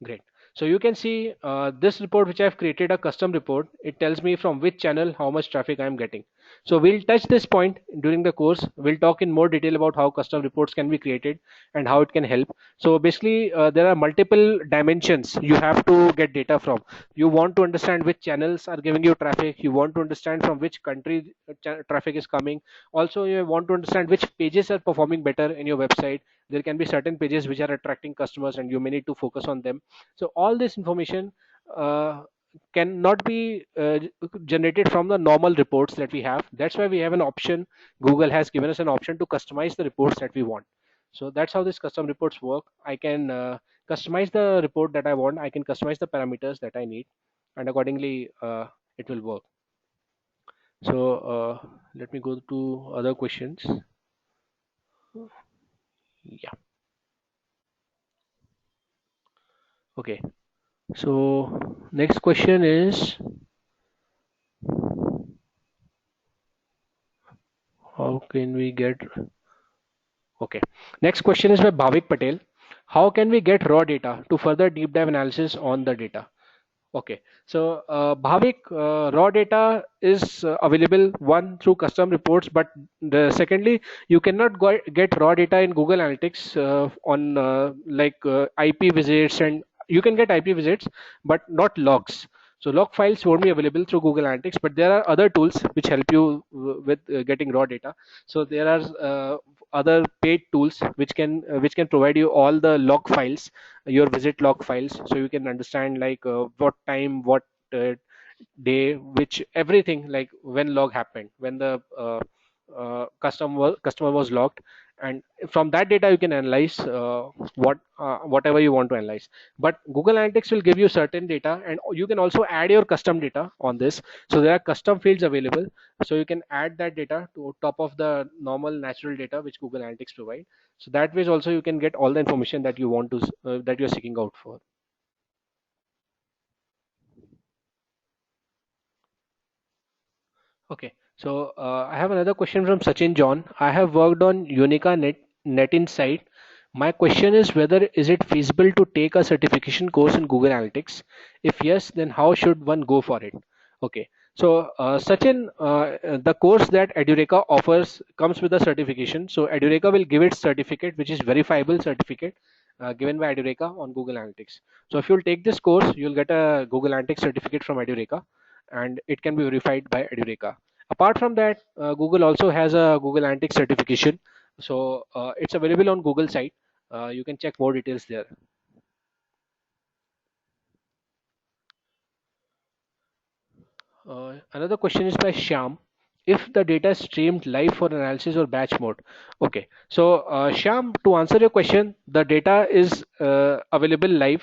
Great. So you can see this report which I've created a custom report. It tells me from which channel how much traffic I'm getting. So we'll touch this point during the course. We'll talk in more detail about how custom reports can be created and how it can help. So basically there are multiple dimensions you have to get data from. You want to understand which channels are giving you traffic. You want to understand from which country traffic is coming. Also you want to understand which pages are performing better in your website. There can be certain pages which are attracting customers and you may need to focus on them. So all this information uh, cannot be generated from the normal reports that we have. That's why we have an option. Google has given us an option to customize the reports that we want. So that's how these custom reports work. I can customize the report that I want. I can customize the parameters that I need, and accordingly it will work. So let me go to other questions. Yeah. Okay. So next question is, how can we get, okay. Next question is by Bhavik Patel. How can we get raw data to further deep dive analysis on the data? Okay, so Bhavik, raw data is available one through custom reports, but secondly, you cannot get raw data in Google Analytics on IP visits, and you can get IP visits, but not logs. So log files won't be available through Google Analytics, but there are other tools which help you with getting raw data. So there are other paid tools which can provide you all the log files, your visit log files, so you can understand like what time, what uh, day, which everything, like when log happened, when the customer was logged, and from that data you can analyze whatever you want to analyze. But Google Analytics will give you certain data, and you can also add your custom data on this. So there are custom fields available, so you can add that data to top of the normal natural data which Google Analytics provide. So that way also you can get all the information that you want to that you're seeking out for. Okay, so I have another question from Sachin John. I have worked on Unica Net Insight. My question is whether is it feasible to take a certification course in Google Analytics? If yes, then how should one go for it? Okay, so Sachin, the course that Edureka offers comes with a certification. So Edureka will give its certificate, which is verifiable certificate given by Edureka on Google Analytics. So if you'll take this course, you'll get a Google Analytics certificate from Edureka, and it can be verified by Edureka. Apart from that, Google also has a Google Analytics certification. So it's available on Google site. You can check more details there. Another question is by Shyam. If the data is streamed live for analysis or batch mode. Okay, so Shyam, to answer your question, the data is available live,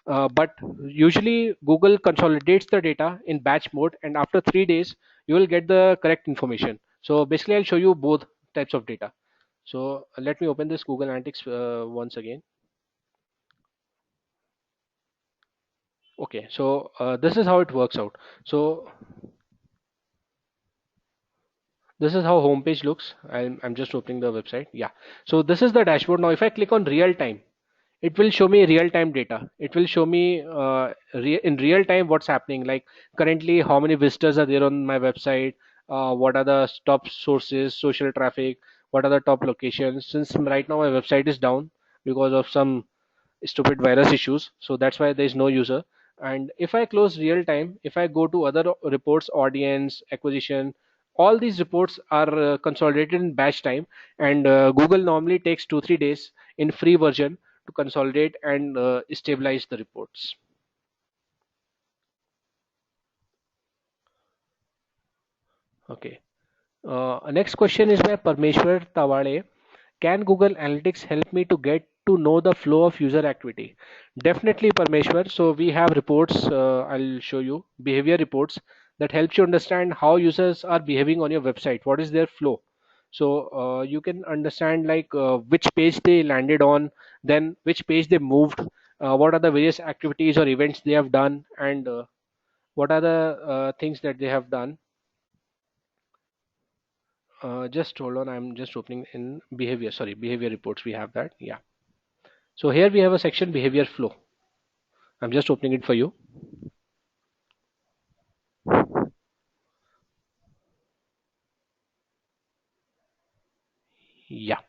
but usually Google consolidates the data in batch mode, and after 3 days, you will get the correct information. So basically, I'll show you both types of data. So let me open this Google Analytics once again. Okay, so this is how it works out. So this is how homepage looks. I'm just opening the website. Yeah. So this is the dashboard. Now, if I click on real time, it will show me real time data. It will show me in real time what's happening. Like currently, how many visitors are there on my website? What are the top sources, social traffic? What are the top locations? Since right now my website is down because of some stupid virus issues, so that's why there is no user. And if I close real time, if I go to other reports, audience acquisition, all these reports are consolidated in batch time, and Google normally takes 2 3 days in free version to consolidate and stabilize the reports. Okay, next question is by Parmeshwar Tawale. Can Google Analytics help me to get to know the flow of user activity? Definitely, Parmeshwar. So we have reports. I'll show you behavior reports that helps you understand how users are behaving on your website. What is their flow? So you can understand like which page they landed on, then which page they moved, what are the various activities or events they have done, and what are the things that they have done. Just hold on. I'm just opening in behavior. Sorry, behavior reports. We have that. Yeah. So here we have a section behavior flow. I'm just opening it for you. Yeah.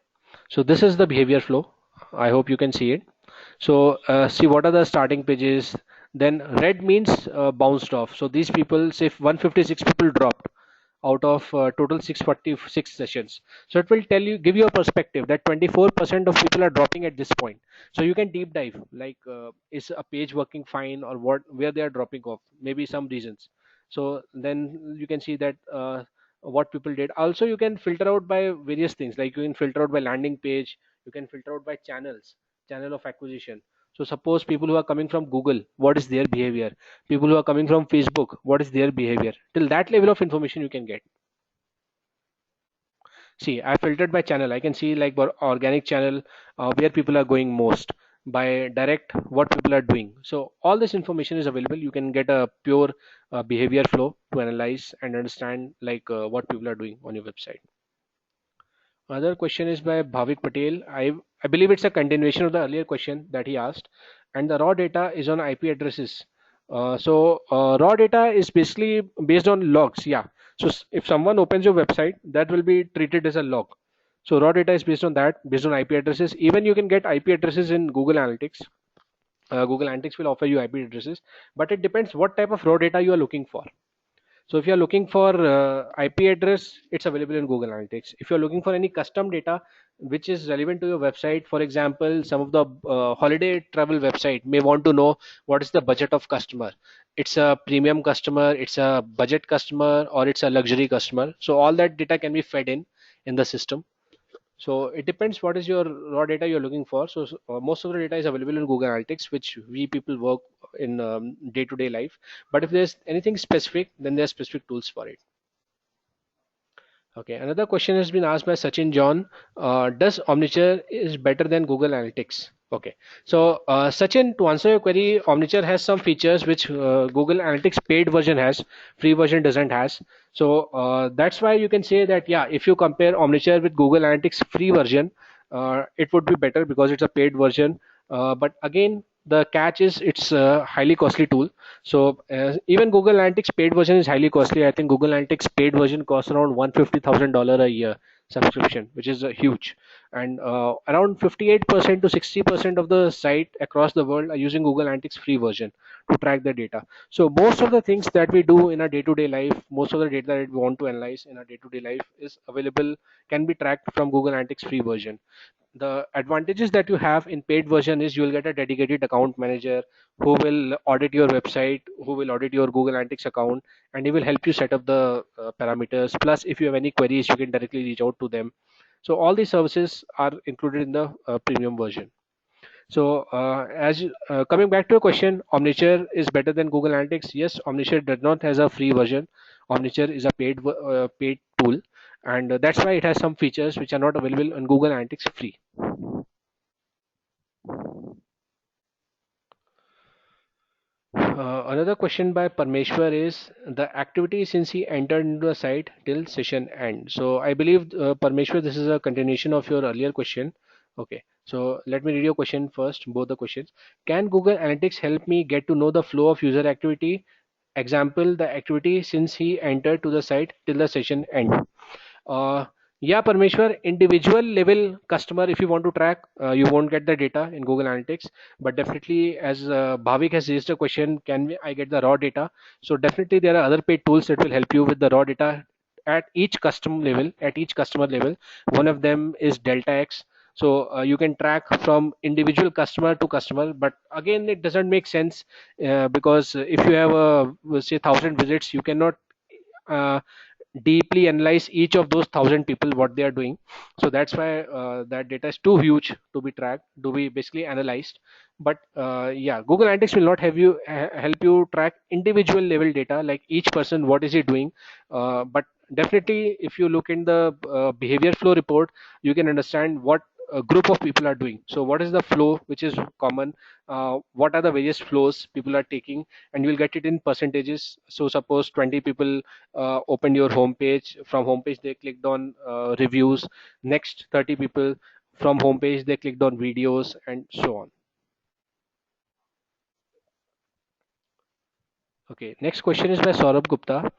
So this is the behavior flow. I hope you can see it. So see what are the starting pages. Then red means bounced off. So these people, say 156 people dropped out of total 646 sessions. So it will tell you, give you a perspective that 24% of people are dropping at this point. So you can deep dive, like is a page working fine or what, where they are dropping off, maybe some reasons. So then you can see that what people did. Also, you can filter out by various things, like you can filter out by landing page, you can filter out by channels, channel of acquisition. So suppose people who are coming from Google, what is their behavior? People who are coming from Facebook, what is their behavior? Till that level of information you can get. See, I filtered by channel. I can see like organic channel, where people are going most, by direct what people are doing. So all this information is available. You can get a pure behavior flow to analyze and understand like what people are doing on your website. Another question is by Bhavik Patel. I believe it's a continuation of the earlier question that he asked, and the raw data is on IP addresses. So raw data is basically based on logs. Yeah. So if someone opens your website, that will be treated as a log. So raw data is based on that, based on IP addresses. Even you can get IP addresses in Google Analytics. Google Analytics will offer you IP addresses, but it depends what type of raw data you are looking for. So if you're looking for IP address, it's available in Google Analytics. If you're looking for any custom data which is relevant to your website, for example, some of the holiday travel website may want to know what is the budget of customer. It's a premium customer, it's a budget customer, or it's a luxury customer. So all that data can be fed in the system. So it depends what is your raw data you're looking for. So most of the data is available in Google Analytics, which we people work in day-to-day life. But if there's anything specific, then there are specific tools for it. Okay, another question has been asked by Sachin John. Does Omniture is better than Google Analytics? Okay, so Sachin, to answer your query, Omniture has some features which Google Analytics paid version has, free version doesn't has. So that's why you can say that yeah, if you compare Omniture with Google Analytics free version, it would be better because it's a paid version. But again, the catch is it's a highly costly tool. So even Google Analytics paid version is highly costly. I think Google Analytics paid version costs around $150,000 a year subscription, which is huge. And around 58% to 60% of the site across the world are using Google Analytics free version to track the data. So most of the things that we do in our day-to-day life, most of the data that we want to analyze in our day-to-day life is available, can be tracked from Google Analytics free version. The advantages that you have in paid version is you will get a dedicated account manager who will audit your website, who will audit your Google Analytics account, and he will help you set up the parameters. Plus, if you have any queries, you can directly reach out to them. So all these services are included in the premium version. So as coming back to your question, Omniture is better than Google Analytics. Yes, Omniture does not has a free version. Omniture is a paid tool, and that's why it has some features which are not available on Google Analytics free. Another question by Parmeshwar is the activity since he entered into the site till session end. So I believe Parmeshwar, this is a continuation of your earlier question. Okay, so let me read your question first, both the questions. Can Google Analytics help me get to know the flow of user activity? Example, the activity since he entered to the site till the session end. Uh, yeah, Parmeshwar, individual level customer, if you want to track, you won't get the data in Google Analytics. But definitely, as Bhavik has raised a question, I get the raw data? So definitely, there are other paid tools that will help you with the raw data at each customer level. At each customer level, one of them is Delta X. So you can track from individual customer to customer. But again, it doesn't make sense because if you have say 1,000 visits, you cannot uh, deeply analyze each of those 1,000 people what they are doing. So that's why that data is too huge to be tracked, to be basically analyzed. But yeah, Google Analytics will not have you help you track individual level data like each person what is he doing. But definitely if you look in the behavior flow report, you can understand what a group of people are doing. So what is the flow which is common, what are the various flows people are taking, and you will get it in percentages. So suppose 20 people opened your homepage. From homepage, they clicked on reviews. Next 30 people from homepage, they clicked on videos and so on. Okay, next question is by Saurabh Gupta.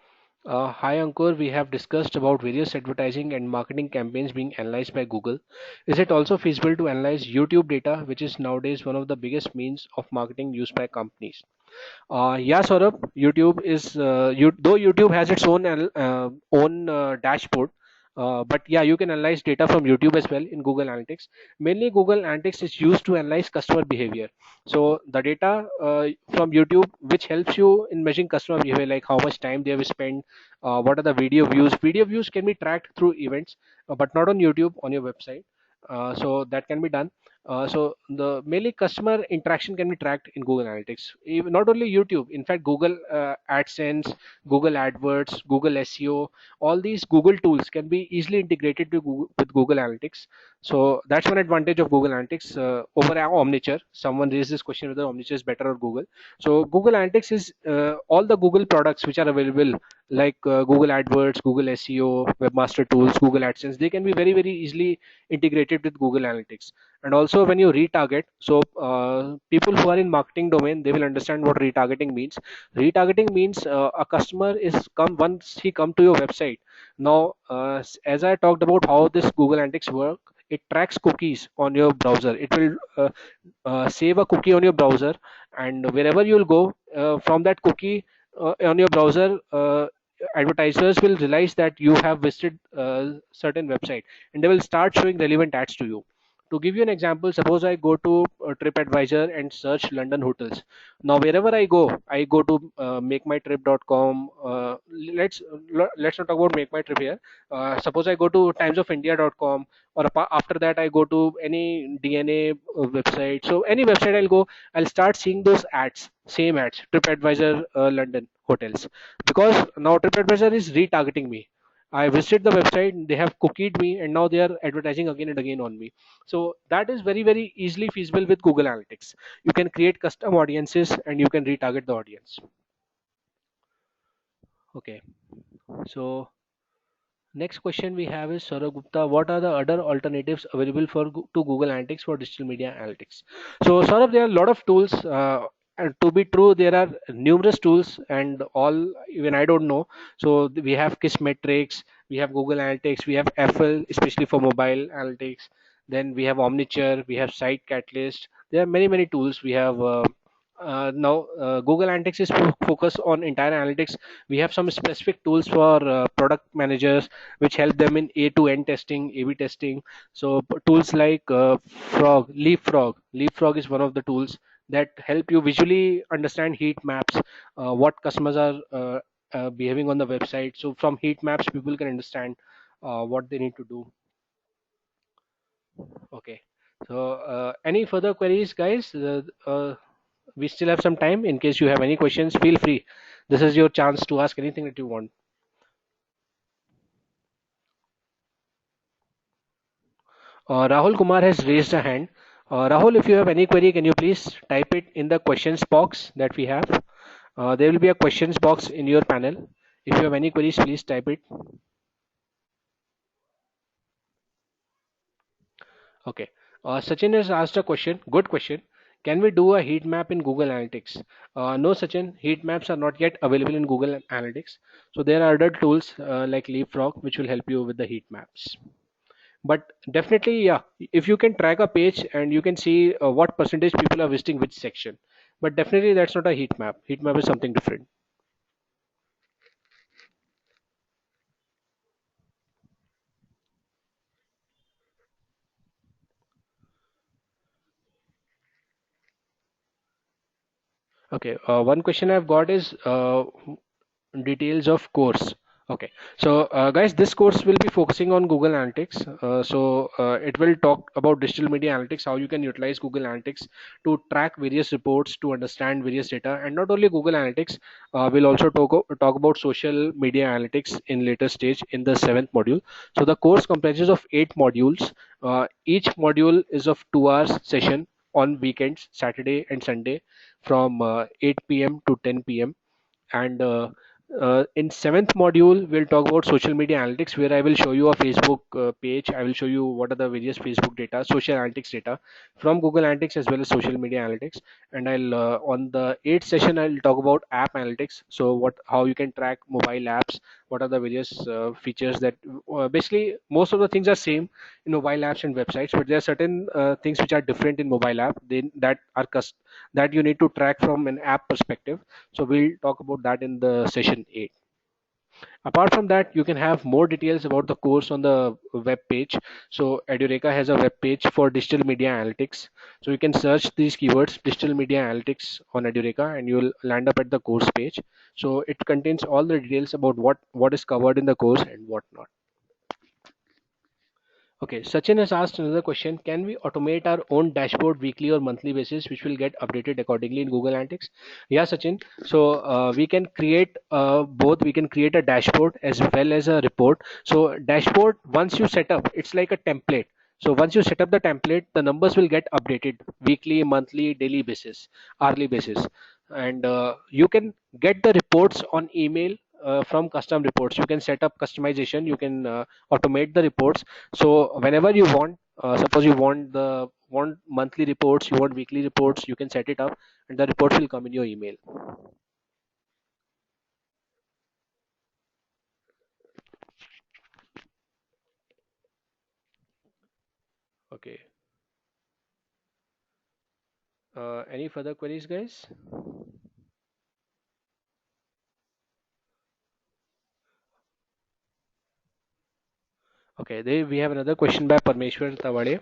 Hi Ankur, we have discussed about various advertising and marketing campaigns being analyzed by Google. Is it also feasible to analyze YouTube data, which is nowadays one of the biggest means of marketing used by companies? Yeah, Saurabh, YouTube is though YouTube has its own dashboard, but yeah, you can analyze data from YouTube as well in Google Analytics. Mainly, Google Analytics is used to analyze customer behavior. So the data from YouTube, which helps you in measuring customer behavior, like how much time they have spent, what are the video views. Video views can be tracked through events, but not on YouTube on your website. So that can be done. So the mainly customer interaction can be tracked in Google Analytics. Even, not only YouTube, in fact, Google AdSense, Google AdWords, Google SEO, all these Google tools can be easily integrated to with Google Analytics. So that's one advantage of Google Analytics over Omniture. Someone raised this question whether Omniture is better or Google. So Google Analytics is all the Google products which are available like Google AdWords, Google SEO, Webmaster Tools, Google AdSense. They can be very easily integrated with Google Analytics. And also when you retarget, so people who are in marketing domain, they will understand what retargeting means. Retargeting means a customer is come once he come to your website. Now as I talked about how this Google Analytics work, it tracks cookies on your browser. It will save a cookie on your browser, and wherever you'll go from that cookie on your browser, advertisers will realize that you have visited certain website, and they will start showing relevant ads to you. To give you an example, suppose I go to TripAdvisor and search London hotels. Now wherever I go to makemytrip.com. Let's not talk about MakeMyTrip here. Suppose I go to timesofindia.com, or after that I go to any DNA website. So any website I'll go, I'll start seeing those ads, same ads, TripAdvisor London hotels, because now TripAdvisor is retargeting me. I visited the website, they have cookied me, and now they are advertising again and again on me. So that is very, very easily feasible with Google Analytics. You can create custom audiences and you can retarget the audience. Okay. So next question we have is Saurabh Gupta. What are the other alternatives available to Google Analytics for digital media analytics? So Saurabh, there are a lot of tools. And to be true, there are numerous tools, and all even I don't know. So we have Kissmetrics, we have Google Analytics, we have FL, especially for mobile analytics. Then we have Omniture, we have Site Catalyst. There are many many tools. We have now Google Analytics is focused on entire analytics. We have some specific tools for product managers which help them in A to N testing, A/B testing. So tools like Leapfrog is one of the tools that help you visually understand heat maps, what customers are behaving on the website. So from heat maps, people can understand what they need to do. Okay. So any further queries, guys? We still have some time. In case you have any questions, feel free. This is your chance to ask anything that you want. Rahul Kumar has raised a hand. Rahul, if you have any query, can you please type it in the questions box that we have? There will be a questions box in your panel. If you have any queries, please type it. Okay. Sachin has asked a question. Good question. Can we do a heat map in Google Analytics? No, Sachin. Heat maps are not yet available in Google Analytics. So there are other tools like Leapfrog which will help you with the heat maps. But definitely, yeah, if you can track a page and you can see what percentage people are visiting which section. But definitely, that's not a heat map. Heat map is something different. Okay. One question I've got is details of course. Okay, so guys, this course will be focusing on Google Analytics. It will talk about digital media analytics, how you can utilize Google Analytics to track various reports, to understand various data, and not only Google Analytics. We'll also talk about social media analytics in later stage in the seventh module. So the course comprises of 8 modules. Each module is of 2 hours session on weekends, Saturday and Sunday, from 8 p.m. to 10 p.m. And in seventh module, we'll talk about social media analytics, where I will show you a Facebook page. I will show you what are the various Facebook data, social analytics data from Google Analytics as well as social media analytics. And I'll on the eighth session, I'll talk about app analytics. So how you can track mobile apps, what are the various features that basically most of the things are same in mobile apps and websites, but there are certain things which are different in mobile app that you need to track from an app perspective. So we'll talk about that in the session 8. Apart from that, you can have more details about the course on the web page. So Edureka has a web page for digital media analytics. So you can search these keywords, digital media analytics on Edureka, and you'll land up at the course page. So it contains all the details about what is covered in the course and what not. Okay, Sachin has asked another question. Can we automate our own dashboard weekly or monthly basis, which will get updated accordingly in Google Analytics? Yeah, Sachin. So we can create both. We can create a dashboard as well as a report. So dashboard, once you set up, it's like a template. So once you set up the template, the numbers will get updated weekly, monthly, daily basis, hourly basis, and you can get the reports on email from custom reports. You can set up customization. You can automate the reports, so whenever you want, suppose you want monthly reports, you want weekly reports, you can set it up, and the reports will come in your email. Okay. Any further queries, guys? Okay, we have another question by Parmeshwar Tawade.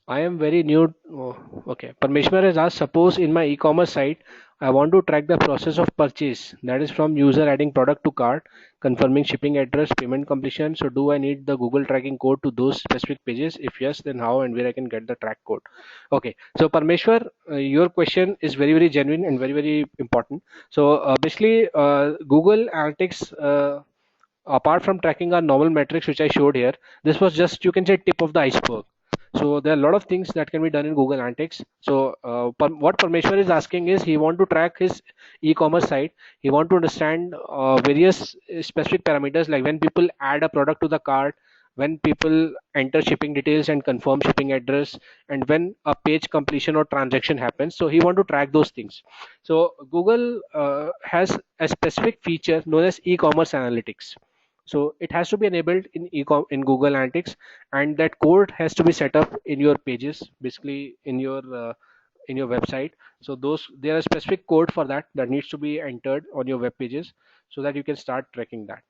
I am very new. Oh, okay. Parmeshwar has asked, suppose in my e-commerce site, I want to track the process of purchase. That is from user adding product to cart, confirming shipping address, payment completion. So do I need the Google tracking code to those specific pages? If yes, then how and where I can get the track code? Okay. So Parmeshwar, your question is very, very genuine and very, very important. So basically, Google Analytics, apart from tracking our normal metrics which I showed here, this was just, you can say, tip of the iceberg. So there are a lot of things that can be done in Google Analytics. So what Parmeshwar is asking is, he want to track his e-commerce site. He want to understand various specific parameters, like when people add a product to the cart, when people enter shipping details and confirm shipping address, and when a page completion or transaction happens. So he want to track those things. So Google has a specific feature known as e-commerce analytics. So it has to be enabled in in Google Analytics, and that code has to be set up in your pages, basically in your website. So those, there are specific code for that that needs to be entered on your web pages, so that you can start tracking that.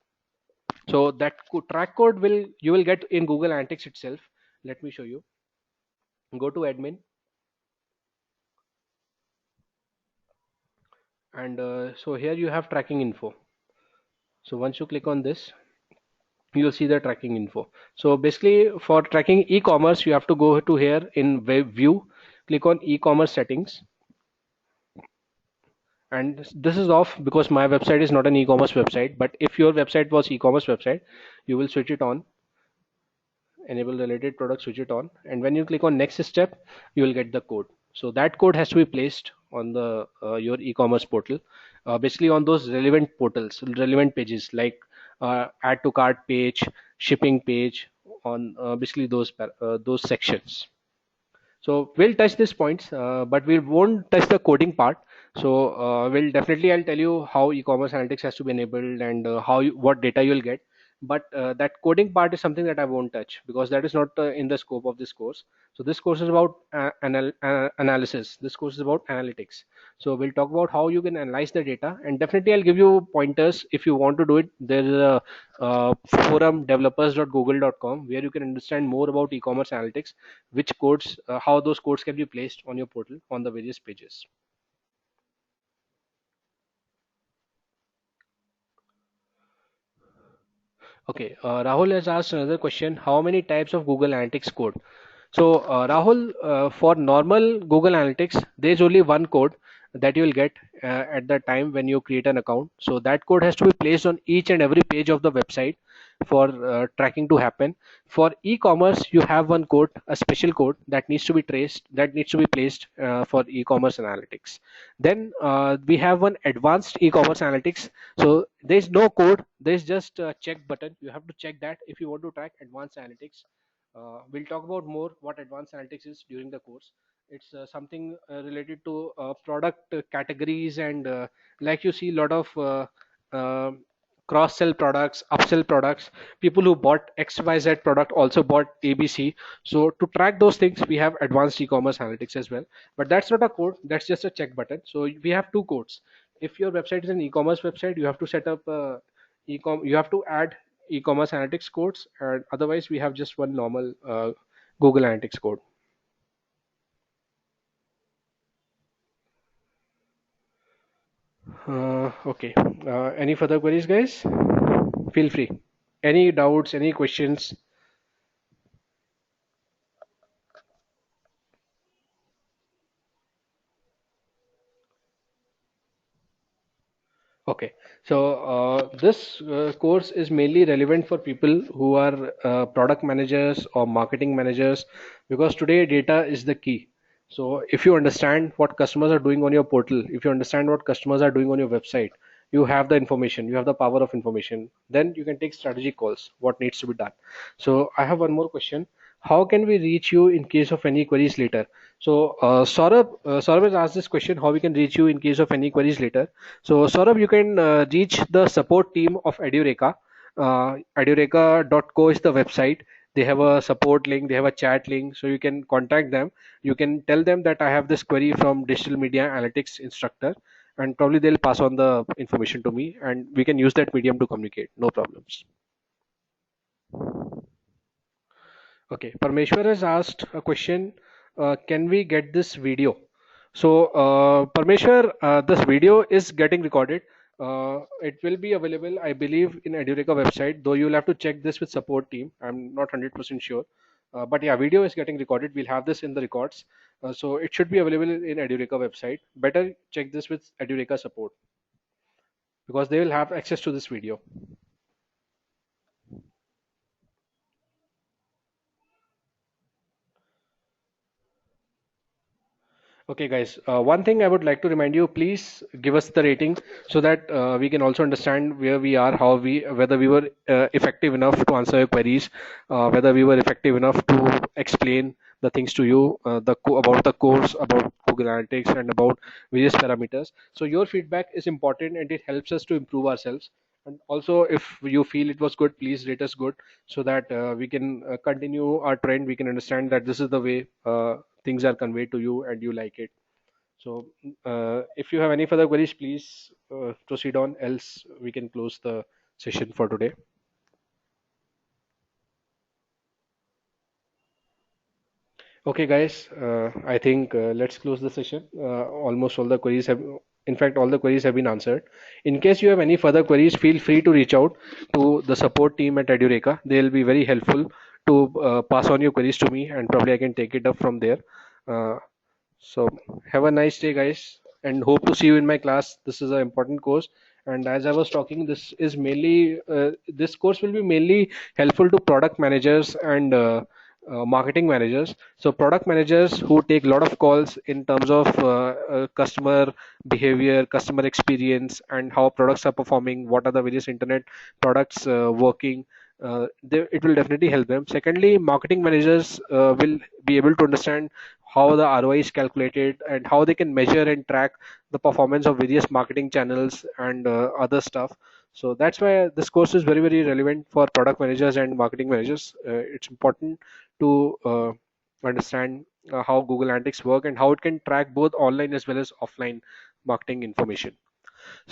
So that track code will, you will get in Google Analytics itself. Let me show you. Go to admin, and so here you have tracking info. So once you click on this, you'll see the tracking info. So basically, for tracking e-commerce, you have to go to here in web view, click on e-commerce settings, and this is off because my website is not an e-commerce website. But if your website was e-commerce website, you will switch it on, enable related products, switch it on, and when you click on next step, you will get the code. So that code has to be placed on the your e-commerce portal, basically on those relevant portals, relevant pages, like add to cart page, shipping page, on basically those sections. So we'll touch these points, but we won't touch the coding part. So we'll definitely, I'll tell you how e-commerce analytics has to be enabled, and what data you'll get. But that coding part is something that I won't touch, because that is not in the scope of this course. So this course is about analysis. This course is about analytics. So we'll talk about how you can analyze the data, and definitely I'll give you pointers if you want to do it. There is a forum, developers.google.com, where you can understand more about e-commerce analytics, which codes, how those codes can be placed on your portal on the various pages. Okay, Rahul has asked another question. How many types of Google Analytics code? So, Rahul, for normal Google Analytics, there's only one code that you will get at the time when you create an account. So that code has to be placed on each and every page of the website for tracking to happen. For e-commerce, you have one code, a special code that needs to be traced, that needs to be placed for e-commerce analytics. Then we have one advanced e-commerce analytics. So there's no code, there's just a check button. You have to check that if you want to track advanced analytics. We'll talk about more what advanced analytics is during the course. It's something related to product categories, and like you see a lot of uh, cross sell products, upsell products. People who bought XYZ product also bought ABC. So to track those things, we have advanced e-commerce analytics as well. But that's not a code, that's just a check button. So we have two codes. If your website is an e-commerce website, you have to set up you have to add e-commerce analytics codes, and otherwise we have just one normal Google Analytics code. Okay. Any further queries, guys? Feel free. Any doubts, any questions? Okay, so this course is mainly relevant for people who are product managers or marketing managers, because today data is the key. So if you understand what customers are doing on your portal, if you understand what customers are doing on your website, you have the information, you have the power of information, then you can take strategic calls, what needs to be done. So I have one more question. How can we reach you in case of any queries later? So Saurabh has asked this question, how we can reach you in case of any queries later. So Saurabh, you can reach the support team of Edureka. Edureka.co is the website. They have a support link, they have a chat link, so you can contact them. You can tell them that I have this query from digital media analytics instructor, and probably they'll pass on the information to me, and we can use that medium to communicate. No problems. Okay, Parmeshwar has asked a question. Can we get this video? So, Parmeshwar, this video is getting recorded. It will be available, I believe, in Edureka website, though you'll have to check this with support team. I'm not 100% sure. But yeah, video is getting recorded. We'll have this in the records. So it should be available in Edureka website. Better check this with Edureka support because they will have access to this video. Okay, guys. One thing I would like to remind you, please give us the rating so that we can also understand where we are, whether we were effective enough to answer your queries, whether we were effective enough to explain the things to you, about the course, about Google Analytics, and about various parameters. So your feedback is important and it helps us to improve ourselves. And also, if you feel it was good, please rate us good so that we can continue our trend. We can understand that this is the way things are conveyed to you and you like it. So, if you have any further queries, please proceed on, else we can close the session for today. Okay, guys, I think let's close the session. Almost all the queries have, in fact, all the queries have been answered. In case you have any further queries, feel free to reach out to the support team at Edureka. They'll be very helpful to pass on your queries to me, and probably I can take it up from there. Uh, so, have a nice day, guys, and hope to see you in my class. This is an important course, and as I was talking, this course will be mainly helpful to product managers and marketing managers. So product managers who take a lot of calls in terms of customer behavior, customer experience, and how products are performing, what are the various internet products working. It will definitely help them. Secondly, marketing managers will be able to understand how the ROI is calculated and how they can measure and track the performance of various marketing channels and other stuff. So that's why this course is very, very relevant for product managers and marketing managers. It's important to understand how Google Analytics work and how it can track both online as well as offline marketing information.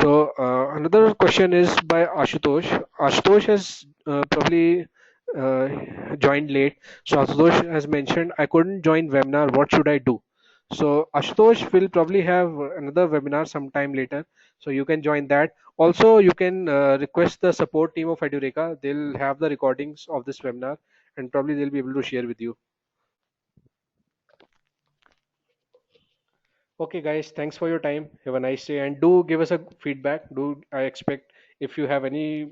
So another question is by Ashutosh. Ashutosh has probably joined late. So Ashutosh has mentioned, I couldn't join webinar. What should I do? So Ashutosh will probably have another webinar sometime later. So you can join that. Also, you can request the support team of Edureka. They'll have the recordings of this webinar and probably they'll be able to share with you. Okay, guys, thanks for your time. Have a nice day and do give us a feedback. Do I expect if you have any